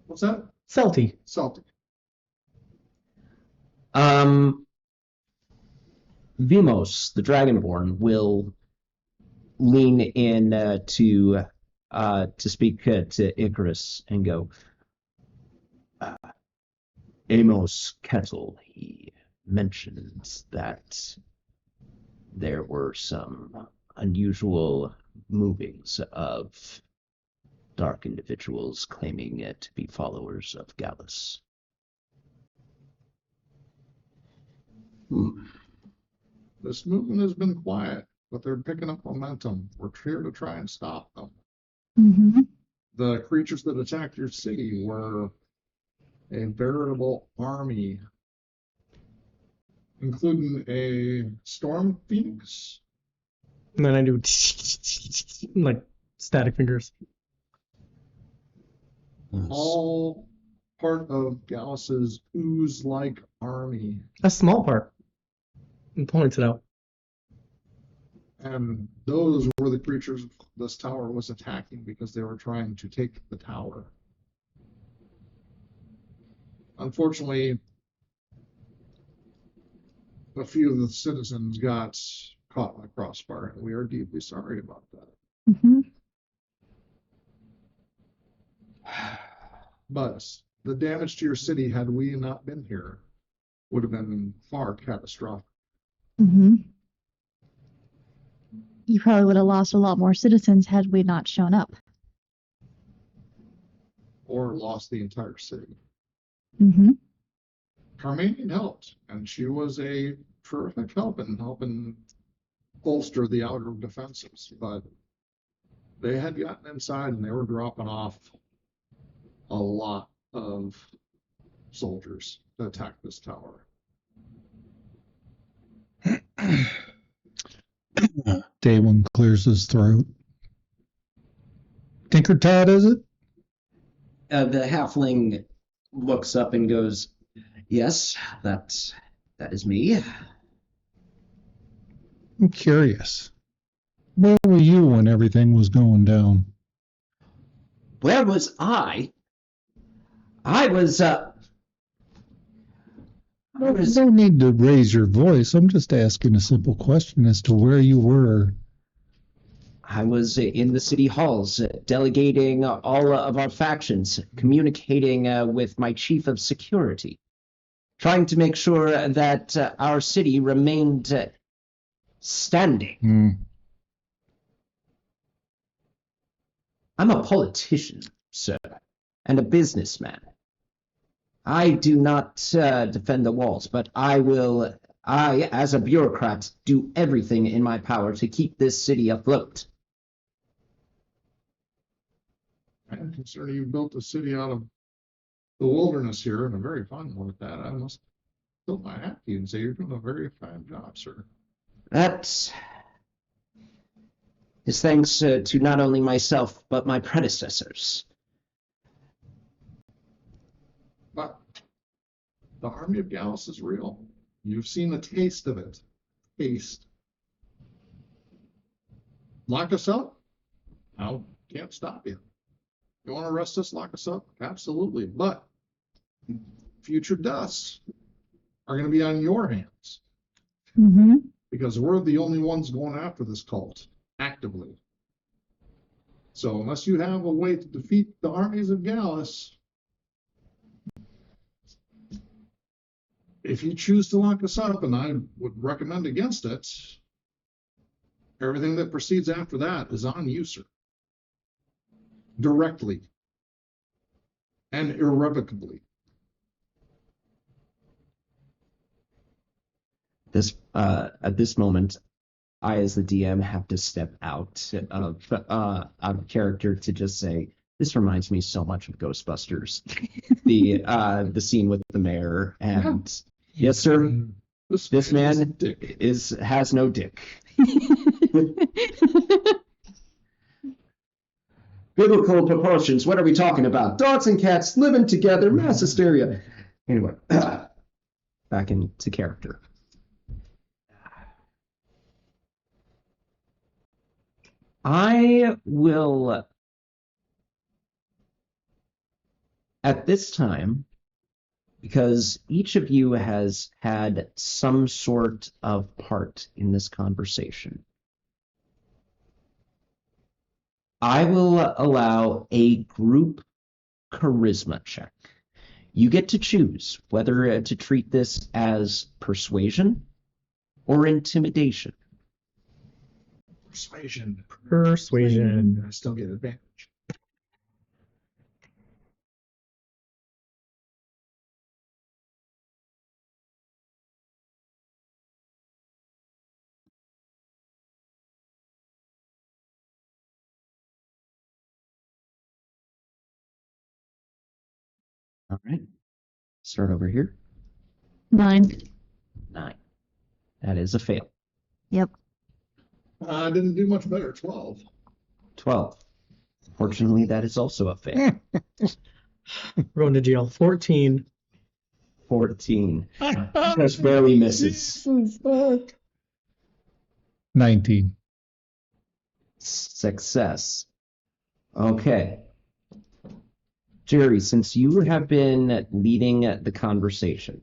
Speaker 4: What's that?
Speaker 3: Celty.
Speaker 4: Celtic.
Speaker 1: Vimos, the Dragonborn, will lean in to speak to Icarus and go, Amos Kettle, he mentioned that there were some unusual movings of dark individuals claiming to be followers of Gallus.
Speaker 4: This movement has been quiet, but they're picking up momentum. We're here to try and stop them.
Speaker 5: Mm-hmm.
Speaker 4: The creatures that attacked your city were a veritable army, including a storm phoenix.
Speaker 3: And then I do like static fingers.
Speaker 4: All part of Gallus's ooze-like army.
Speaker 3: A small part. And points it out.
Speaker 4: And those were the creatures this tower was attacking because they were trying to take the tower. Unfortunately, a few of the citizens got caught in the crossfire, and we are deeply sorry about that.
Speaker 5: Mm-hmm.
Speaker 4: But the damage to your city, had we not been here, would have been far catastrophic.
Speaker 5: Mm-hmm. You probably would have lost a lot more citizens had we not shown up.
Speaker 4: Or lost the entire city.
Speaker 5: Mm-hmm.
Speaker 4: Carmanian helped, and she was a terrific help in helping bolster the outer defenses, but they had gotten inside and they were dropping off a lot of soldiers to attack this tower.
Speaker 2: Daywin clears his throat. Tinker Todd, is it?
Speaker 1: The halfling looks up and goes, yes, that is me.
Speaker 2: I'm curious. Where were you when everything was going down?
Speaker 1: Where was I? I was
Speaker 2: You don't need to raise your voice. I'm just asking a simple question as to where you were.
Speaker 1: I was in the city halls delegating all of our factions, communicating with my chief of security, trying to make sure that our city remained standing.
Speaker 2: Hmm.
Speaker 1: I'm a politician, sir, and a businessman. I do not defend the walls, but I, as a bureaucrat, do everything in my power to keep this city afloat.
Speaker 4: And considering you built a city out of the wilderness here, and a very fine one at that, I must tilt my hat to you and say you're doing a very fine job, sir.
Speaker 1: That is thanks to not only myself, but my predecessors.
Speaker 4: But the army of Gallus is real. You've seen a taste of it. Taste. Lock us up? I can't stop you. You want to arrest us, lock us up? Absolutely. But future deaths are going to be on your hands.
Speaker 5: Mm-hmm.
Speaker 4: Because we're the only ones going after this cult actively. So unless you have a way to defeat the armies of Gallus, if you choose to lock us up, and I would recommend against it, everything that proceeds after that is on you, sir. Directly and irrevocably.
Speaker 1: At this moment, I, as the DM, have to step out of character to just say, this reminds me so much of Ghostbusters. The scene with the mayor and yes, sir, this man has no dick. Biblical proportions. What are we talking about? Dogs and cats living together, mass hysteria. Anyway, back into character. I will, at this time, because each of you has had some sort of part in this conversation, I will allow a group charisma check. You get to choose whether to treat this as persuasion or intimidation.
Speaker 4: Persuasion.
Speaker 3: Persuasion.
Speaker 4: I still get advantage.
Speaker 1: All right. Start over here.
Speaker 5: 9.
Speaker 1: 9. That is a fail.
Speaker 5: Yep.
Speaker 4: I didn't do much better. 12.
Speaker 1: 12. Fortunately, that is also a fail.
Speaker 3: Going to jail. 14.
Speaker 1: 14. Just barely misses.
Speaker 2: 19.
Speaker 1: Success. Okay. Jerry, since you have been leading the conversation,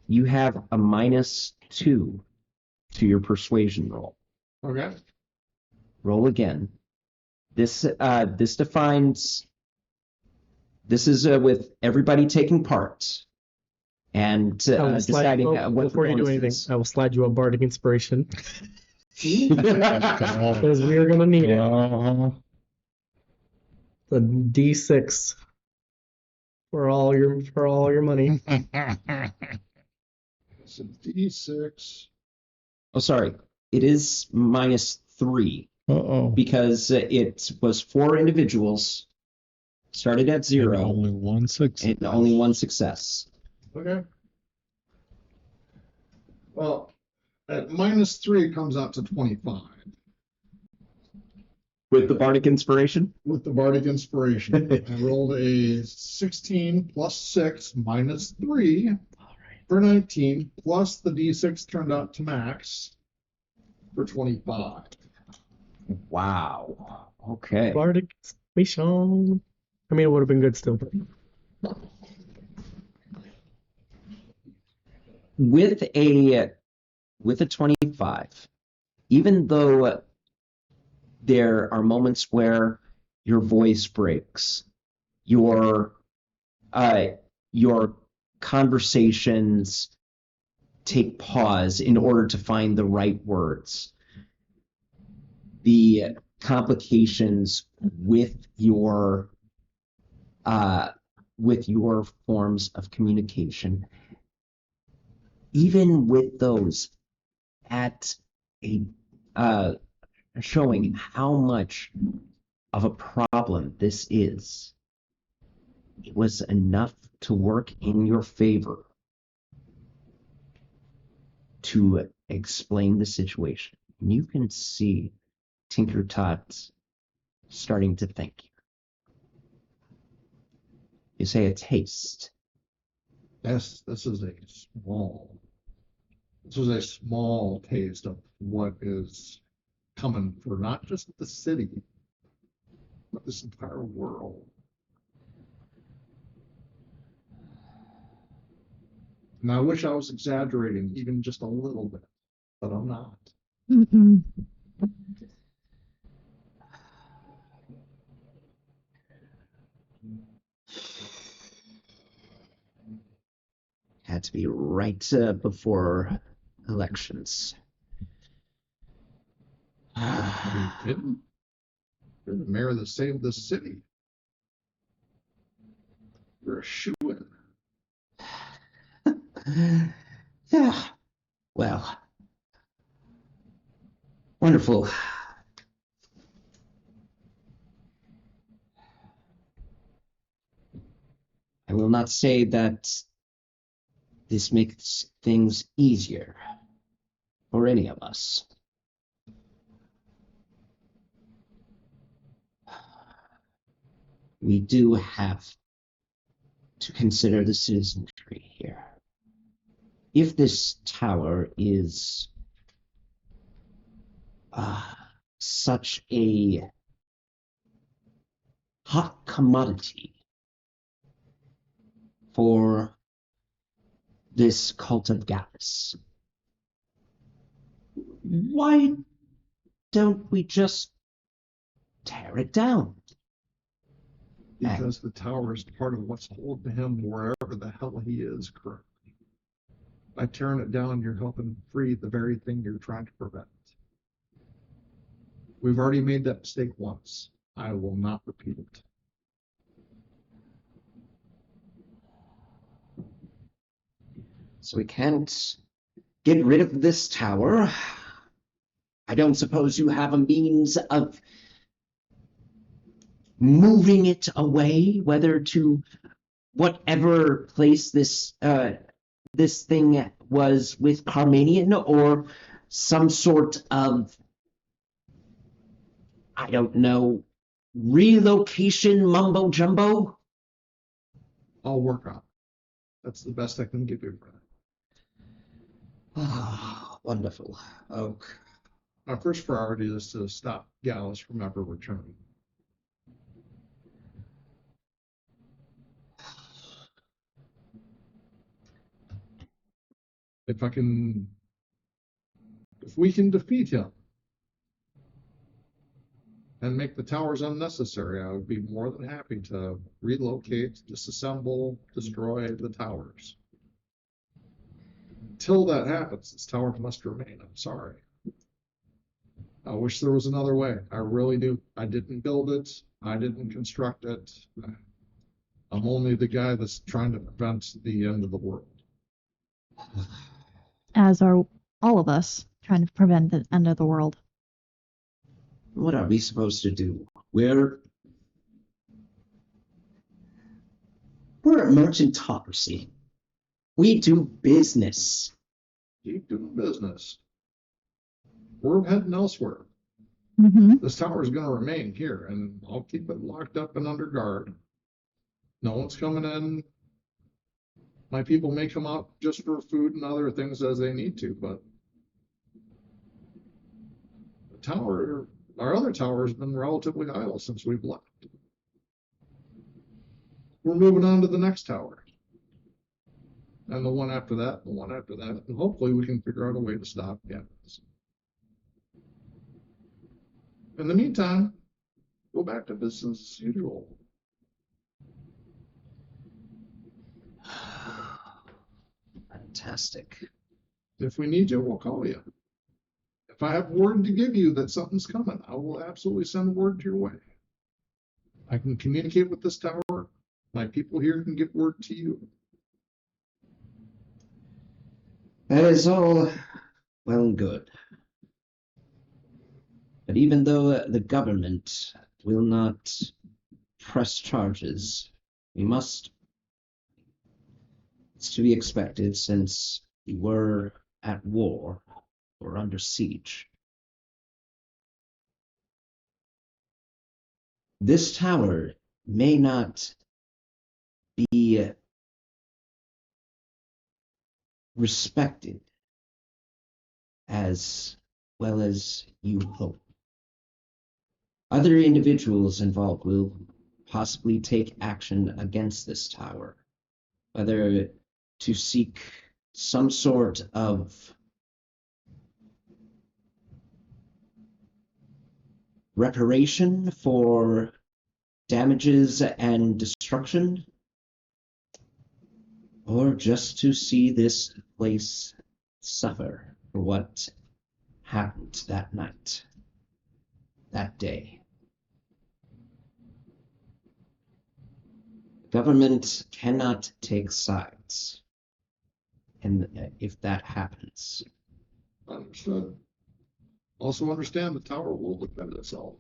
Speaker 1: you have a -2 to your persuasion roll.
Speaker 4: Okay.
Speaker 1: Roll again. This defines. This is with everybody taking part and
Speaker 3: I will slide,
Speaker 1: deciding what
Speaker 3: before you do
Speaker 1: bonus
Speaker 3: anything,
Speaker 1: is.
Speaker 3: I will slide you a bardic inspiration
Speaker 2: Oh,
Speaker 3: because we are going to need it.
Speaker 2: uh,
Speaker 3: The D6 for all your money.
Speaker 4: So D6.
Speaker 1: Oh, sorry. It is -3
Speaker 2: uh-oh.
Speaker 1: because it was 4 individuals, started at 0,
Speaker 2: And only one success.
Speaker 1: and only 1 success.
Speaker 4: Okay. Well, at -3 it comes out to 25
Speaker 1: With the bardic inspiration?
Speaker 4: with the bardic inspiration. I rolled a 16 plus 6 minus 3 for 19 plus the D6 turned out to max for 25.
Speaker 1: Wow. Okay.
Speaker 3: Bardic inspiration. I mean, it would have been good still, but
Speaker 1: With a 25, even though there are moments where your voice breaks, your conversations take pause in order to find the right words. The complications with your forms of communication, even with those at a showing how much of a problem this is, it was enough to work in your favor to explain the situation. And you can see Tinker Tot starting to think. You say a taste.
Speaker 4: Yes, this is a small taste of what is coming for not just the city, but this entire world. And I wish I was exaggerating even just a little bit, but I'm not.
Speaker 5: Mm-mm.
Speaker 1: Had to be right before elections.
Speaker 4: You didn't. You're the mayor that saved the city. You're a shoo-in.
Speaker 1: Yeah. Well. Wonderful. I will not say that this makes things easier for any of us. We do have to consider the citizenry here. If this tower is such a hot commodity for this cult of Gallus, why don't we just tear it down?
Speaker 4: Because the tower is part of what's holding him wherever the hell he is currently. By tearing it down, you're helping free the very thing you're trying to prevent. We've already made that mistake once. I will not repeat it.
Speaker 1: So we can't get rid of this tower. I don't suppose you have a means of moving it away, whether to whatever place this thing was with Carmanian, or some sort of, I don't know, relocation mumbo jumbo?
Speaker 4: I'll work on it. That's the best I can give you for that.
Speaker 1: Ah, wonderful. Okay.
Speaker 4: Our first priority is to stop Gallus from ever returning. If we can defeat him and make the towers unnecessary, I would be more than happy to relocate, disassemble, destroy the towers. Until that happens, this tower must remain. I'm sorry. I wish there was another way. I really do. I didn't build it. I didn't construct it. I'm only the guy that's trying to prevent the end of the world.
Speaker 5: As are all of us trying to prevent the end of the world.
Speaker 1: What are we supposed to do? We're a merchantocracy. We do business.
Speaker 4: Keep doing business. We're heading elsewhere.
Speaker 5: Mm-hmm.
Speaker 4: This tower is going to remain here, and I'll keep it locked up and under guard. No one's coming in. My people may come out just for food and other things as they need to, but the tower, our other tower, has been relatively idle since we've left. We're moving on to the next tower. And the one after that, the one after that, and hopefully we can figure out a way to stop Gallus. In the meantime, go back to business as usual.
Speaker 6: Fantastic.
Speaker 4: If we need you, we'll call you. If I have word to give you that something's coming, I will absolutely send word your way. I can communicate with this tower. My people here can get word to you.
Speaker 6: That is all well and good. But even though the government will not press charges, we must. It's to be expected since we were at war or under siege. This tower may not be respected as well as you hope. Other individuals involved will possibly take action against this tower, whether to seek some sort of reparation for damages and destruction, or just to see this place suffer for what happened that night, that day. Government cannot take sides, and if that happens.
Speaker 4: Understood. Also understand the tower will defend itself.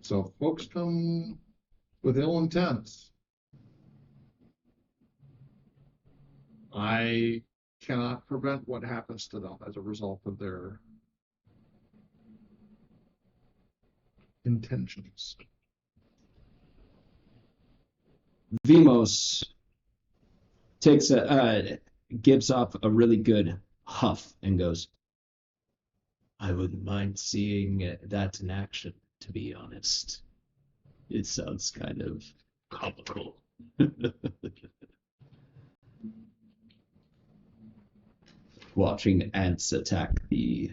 Speaker 4: So if folks come with ill intents, I cannot prevent what happens to them as a result of their intentions.
Speaker 6: Vimos gives off a really good huff and goes, I wouldn't mind seeing that in action, to be honest. It sounds kind of comical. Watching ants attack a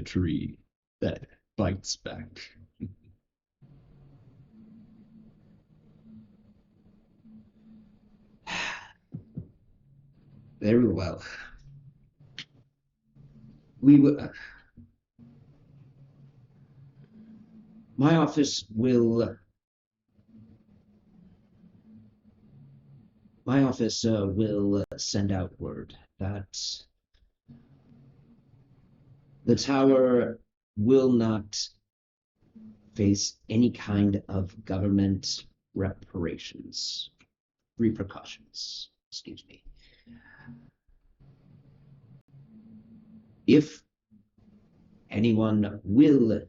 Speaker 6: tree that bites back. Very well. We will. My office will. My office will send out word that the tower will not face any kind of government repercussions. Excuse me. If anyone will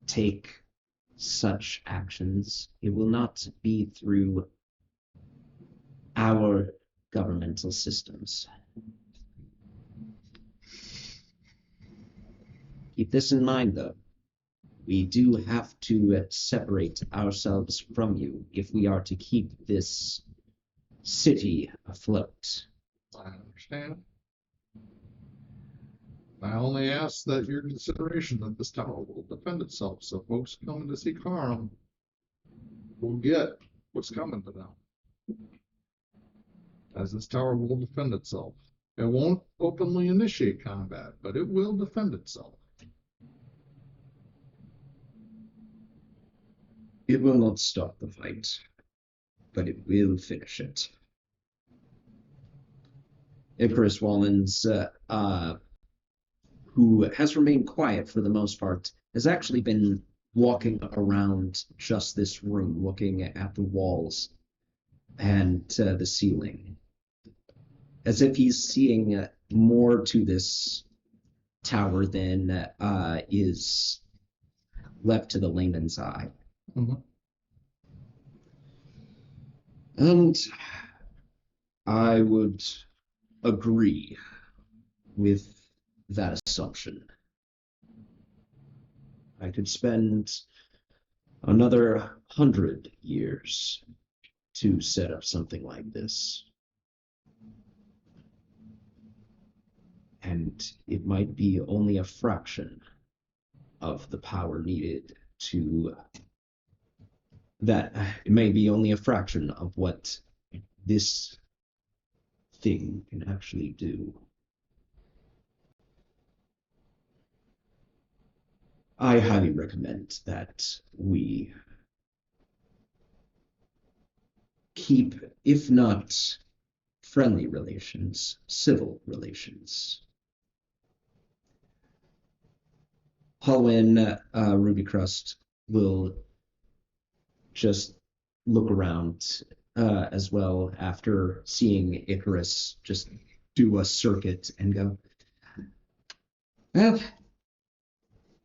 Speaker 6: take such actions, it will not be through our governmental systems. Keep this in mind, though. We do have to separate ourselves from you if we are to keep this city afloat.
Speaker 4: I understand. I only ask that your consideration that this tower will defend itself, so folks coming to seek harm will get what's coming to them. As this tower will defend itself. It won't openly initiate combat, but it will defend itself.
Speaker 6: It will not stop the fight, but it will finish it. Empress Wallens, who has remained quiet for the most part, has actually been walking around just this room, looking at the walls and the ceiling, as if he's seeing more to this tower than is left to the layman's eye.
Speaker 4: Mm-hmm.
Speaker 6: And I would agree with that assumption. I could spend another 100 years to set up something like this. and it might be only a fraction of the power needed to that it may be only a fraction of what this thing can actually do. I highly recommend that we keep, if not friendly relations, civil relations. Hallwyn, Rubycrust will just look around as well after seeing Icarus just do a circuit and go, well,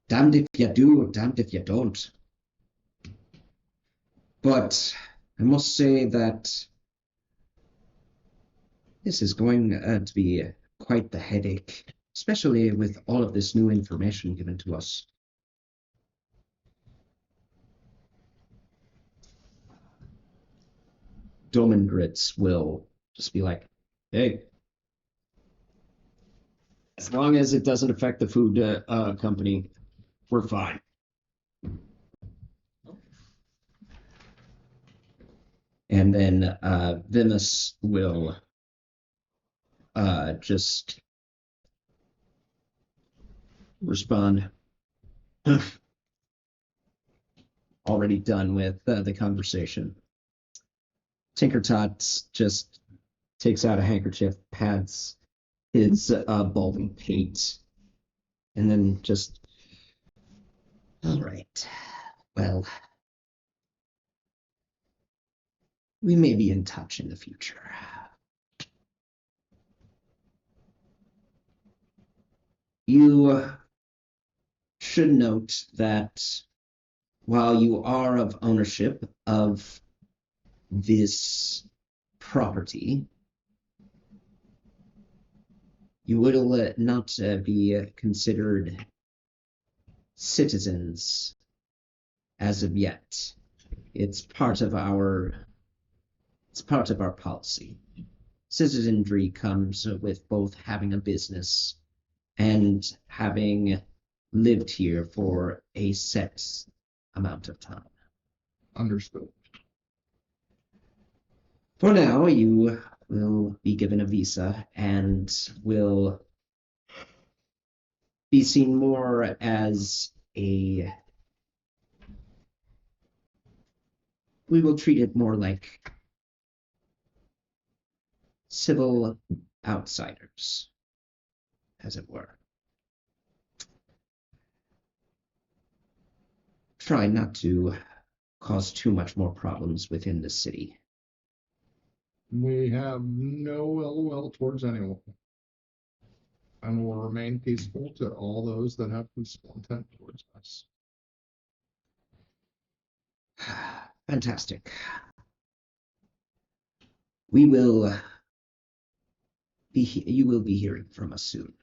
Speaker 6: damned if you do, damned if you don't. But I must say that this is going to be quite the headache, especially with all of this new information given to us. Doman Grits will just be like, hey, as long as it doesn't affect the food company, we're fine. And then Vimus will just respond, already done with the conversation. Tinkertot just takes out a handkerchief, pads his balding pate, and then just, all right, well, we may be in touch in the future. You should note that while you are of ownership of this property, you will not be considered citizens as of yet. It's part of our policy. Citizenry comes with both having a business and having lived here for a set amount of time.
Speaker 4: Understood.
Speaker 6: For now, you will be given a visa and will be seen more as a... We will treat it more like civil outsiders, as it were. Try not to cause too much more problems within the city.
Speaker 4: We have no ill will towards anyone, and will remain peaceful to all those that have peaceful intent towards us.
Speaker 6: Fantastic. We will you will be hearing from us soon.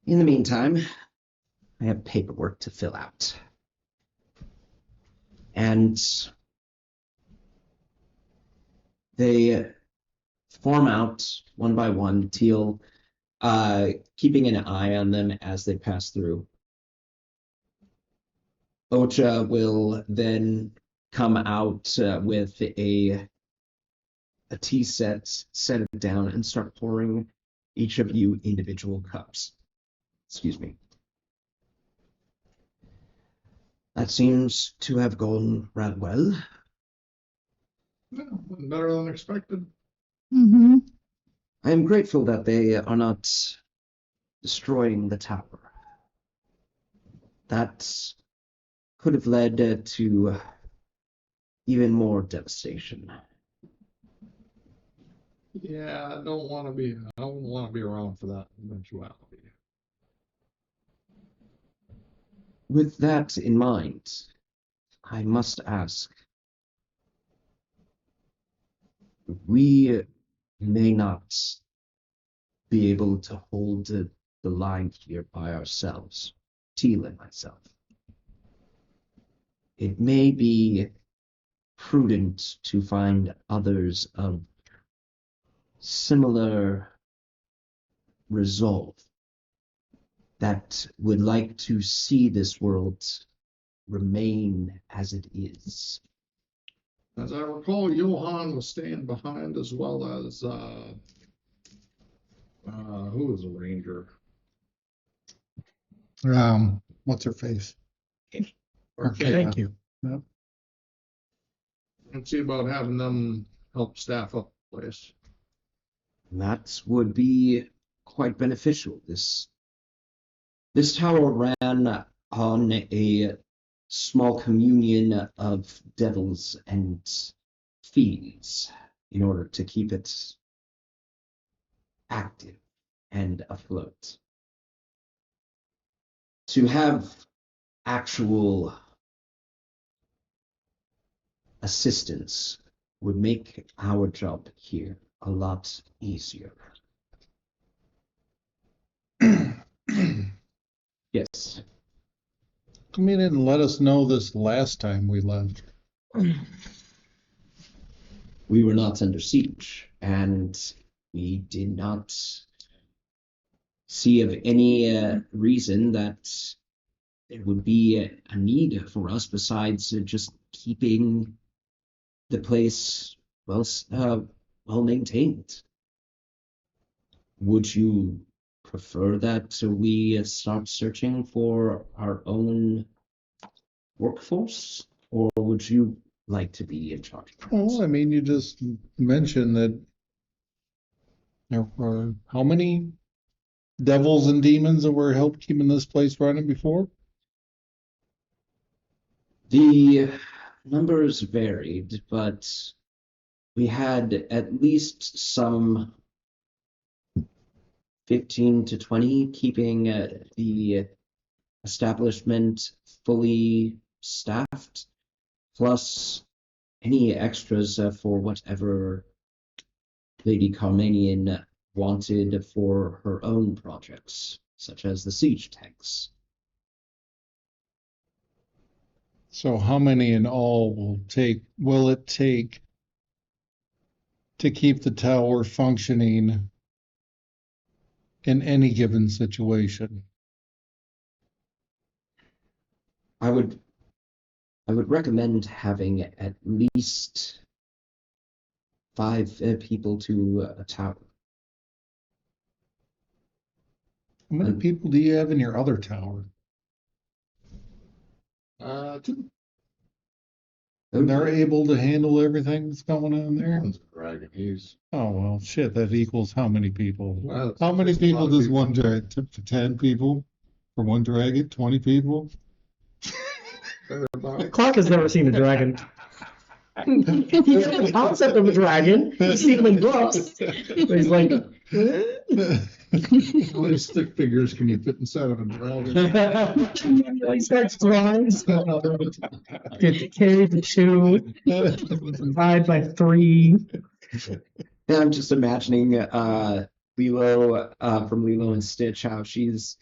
Speaker 6: In the meantime, I have paperwork to fill out. And they form out one by one, Teal keeping an eye on them as they pass through. Ocha will then come out with a tea set it down, and start pouring each of you individual cups. Excuse me. That seems to have gone rather well.
Speaker 4: Yeah, better than expected.
Speaker 5: Mm-hmm.
Speaker 6: I am grateful that they are not destroying the tower. That could have led to even more devastation.
Speaker 4: Yeah, I don't want to be around for that eventuality.
Speaker 6: With that in mind, I must ask, we may not be able to hold the line here by ourselves, Teal and myself. It may be prudent to find others of similar resolve, that would like to see this world remain as it is.
Speaker 4: As I recall, Johann was staying behind as well as who was a ranger?
Speaker 2: What's her face?
Speaker 4: Okay.
Speaker 3: Thank you.
Speaker 2: Yep.
Speaker 4: And see about having them help staff up the place.
Speaker 6: That would be quite beneficial. This tower ran on a small communion of devils and fiends in order to keep it active and afloat. To have actual assistance would make our job here a lot easier. Yes.
Speaker 2: Come in and let us know this last time we left.
Speaker 6: We were not under siege, and we did not see of any reason that there would be a need for us besides just keeping the place well maintained. Would you prefer that we start searching for our own workforce, or would you like to be in charge of
Speaker 2: Well, I
Speaker 6: that?
Speaker 2: mean, you just mentioned that there were how many devils and demons that were helped keeping this place running before?
Speaker 6: The numbers varied, but we had at least some 15 to 20 keeping the establishment fully staffed, plus any extras for whatever Lady Carmanian wanted for her own projects, such as the siege tanks.
Speaker 2: So how many in all will it take to keep the tower functioning in any given situation?
Speaker 6: I would recommend having at least 5 people to a tower.
Speaker 2: How many people do you have in your other tower?
Speaker 4: Two.
Speaker 2: And they're able to handle everything that's going on there?
Speaker 4: One's a dragon. He's
Speaker 2: Oh, well, shit, that equals how many people?
Speaker 4: well,
Speaker 2: How many
Speaker 4: it's a lot
Speaker 2: people
Speaker 4: of
Speaker 2: does
Speaker 4: people.
Speaker 2: one dragon? 10 people for one dragon? 20 people?
Speaker 4: About
Speaker 3: Clark has never seen a dragon. He has the concept of a dragon. He's seen him in books. But he's like,
Speaker 4: how many stick figures can you fit inside of a dragon?
Speaker 3: he starts drawing. Get to carry the 2, divide by 3.
Speaker 6: Yeah, I'm just imagining Lilo from Lilo and Stitch, how she's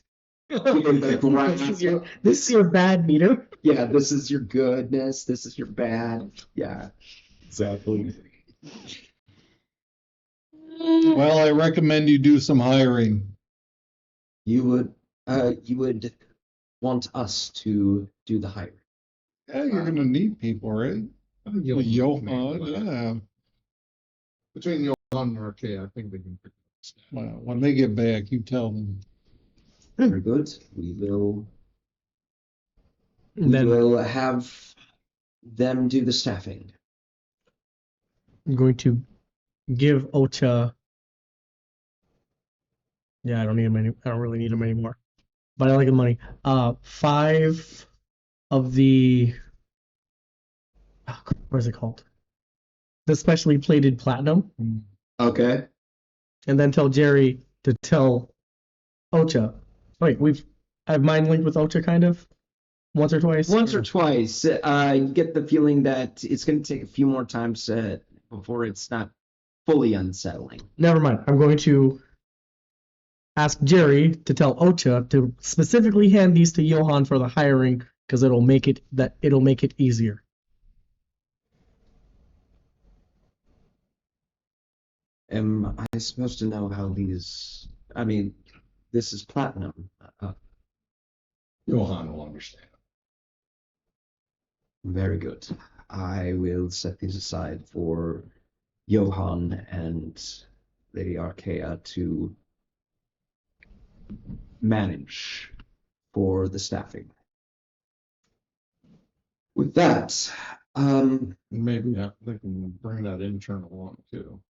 Speaker 3: This is your bad meter.
Speaker 6: yeah, this is your goodness, this is your bad. Yeah, exactly.
Speaker 2: Well, I recommend you do some hiring.
Speaker 6: You would want us to do the hiring.
Speaker 2: Yeah, you're gonna need people, right? Johan, yeah.
Speaker 4: Between Johan and RK, I think they can pick this up.
Speaker 2: Well, when they get back, you tell them.
Speaker 6: Very good. We will
Speaker 3: And then
Speaker 6: have them do the staffing.
Speaker 3: I'm going to give Ocha. Yeah, I don't really need him anymore. But I like the money. 5 of the. What is it called? The specially plated platinum.
Speaker 6: Okay.
Speaker 3: And then tell Jerry to tell Ocha. Wait, I've mind linked with Ocha kind of once or twice.
Speaker 6: Once or twice, you get the feeling that it's going to take a few more times before it's not fully unsettling.
Speaker 3: Never mind. I'm going to ask Jerry to tell Ocha to specifically hand these to Johan for the hiring because it'll make it easier.
Speaker 6: Am I supposed to know how these? I mean, this is platinum.
Speaker 4: Johan will understand.
Speaker 6: Very good. I will set these aside for Johan and Lady Archaea to manage for the staffing. With that,
Speaker 4: Maybe they can bring that internal one too.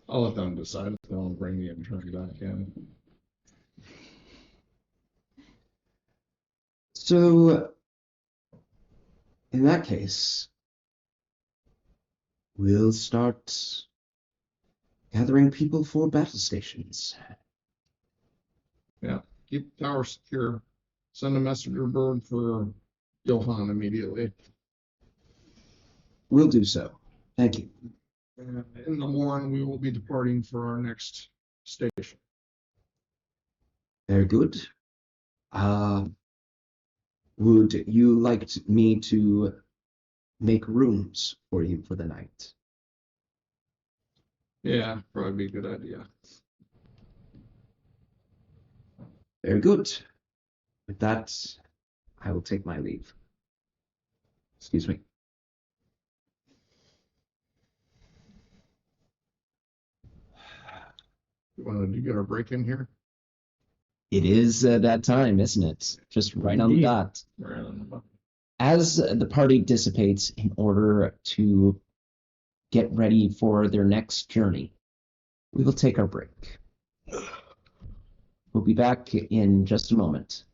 Speaker 4: I'll let them decide if they want to bring the intern back in.
Speaker 6: so in that case, we'll start gathering people for battle stations.
Speaker 4: Yeah, keep the tower secure. Send a messenger bird for Johan immediately.
Speaker 6: We'll do so. Thank you.
Speaker 4: And in the morning, we will be departing for our next station.
Speaker 6: Very good. Would you like me to make rooms for you for the night?
Speaker 4: Yeah, probably be a good idea.
Speaker 6: Very good. With that, I will take my leave. Excuse me.
Speaker 4: You wanted to get our break in here?
Speaker 1: It is that time, isn't it? Just right on the
Speaker 3: Indeed.
Speaker 1: dot.
Speaker 4: Right on the button.
Speaker 1: As the party dissipates in order to get ready for their next journey, we will take our break. We'll be back in just a moment.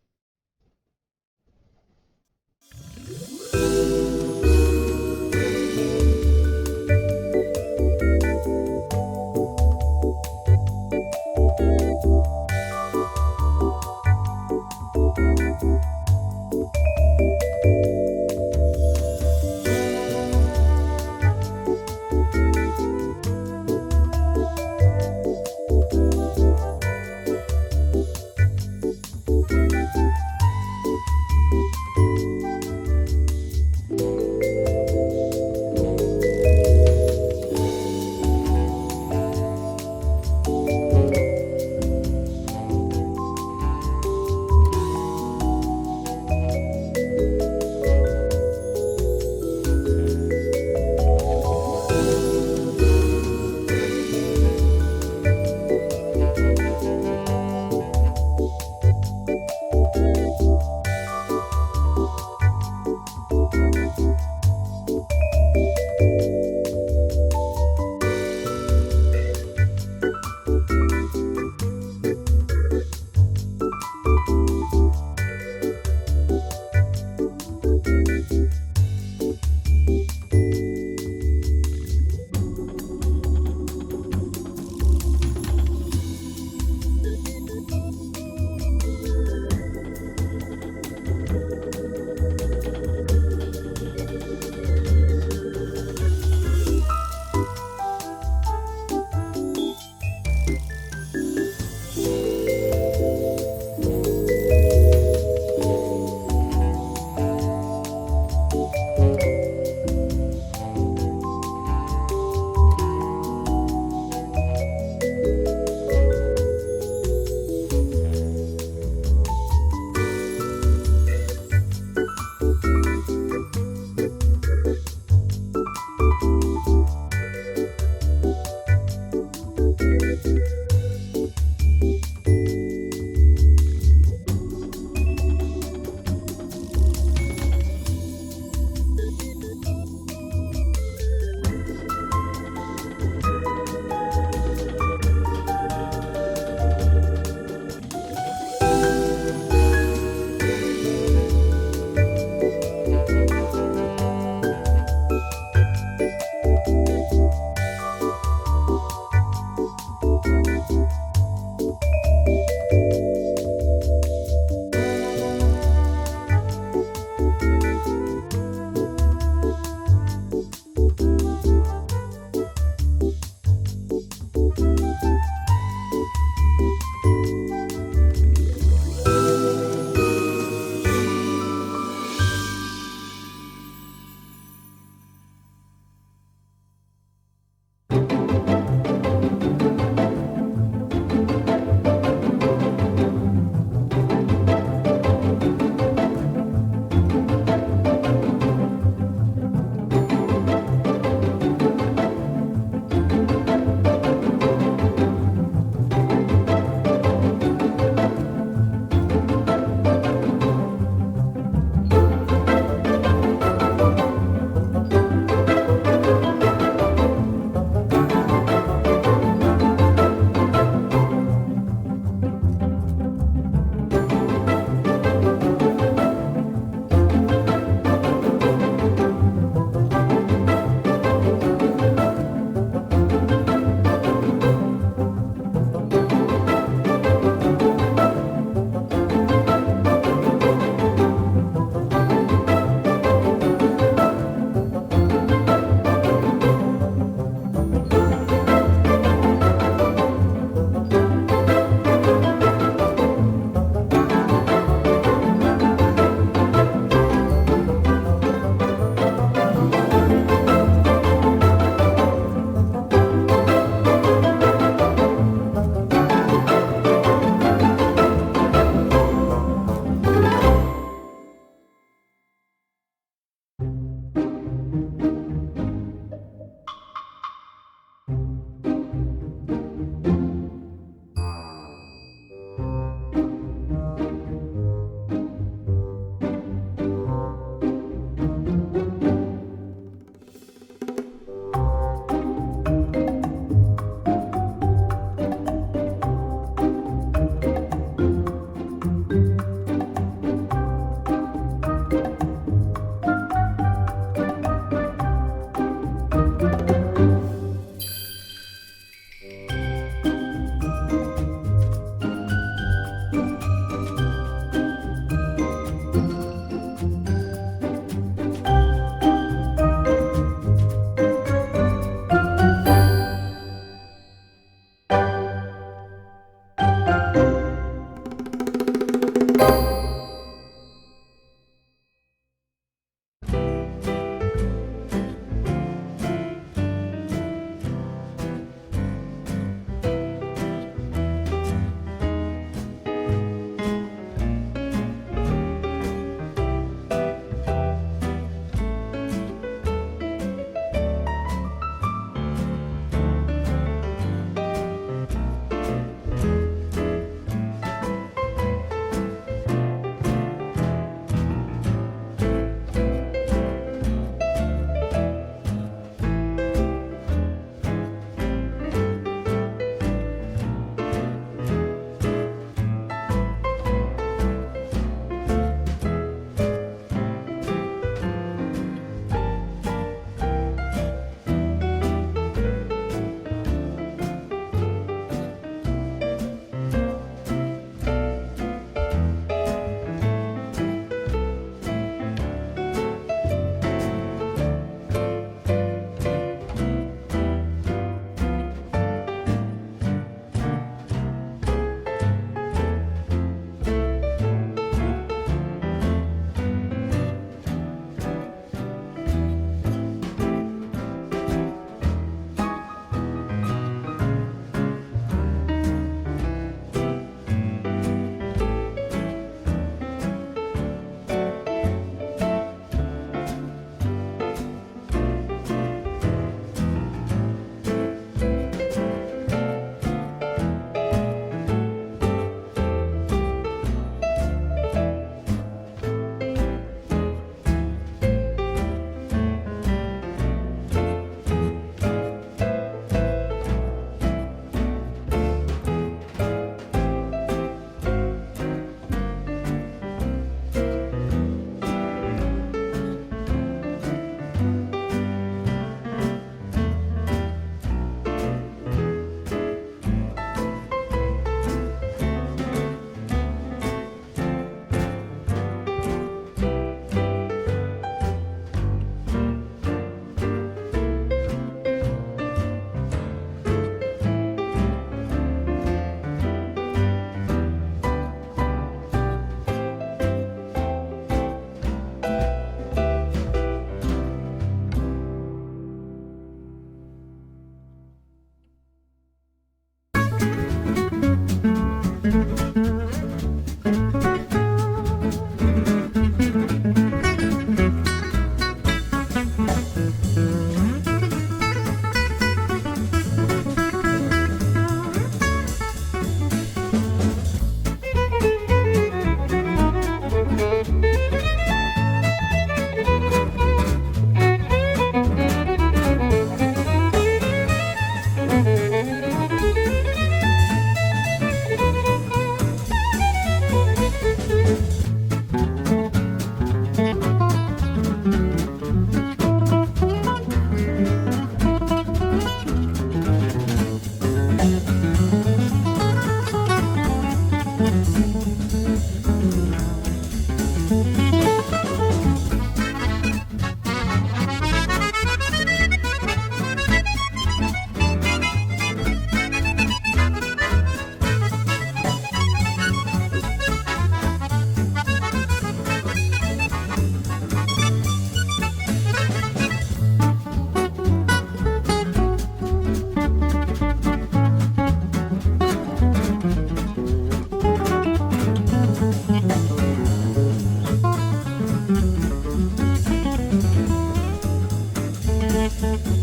Speaker 1: Bye.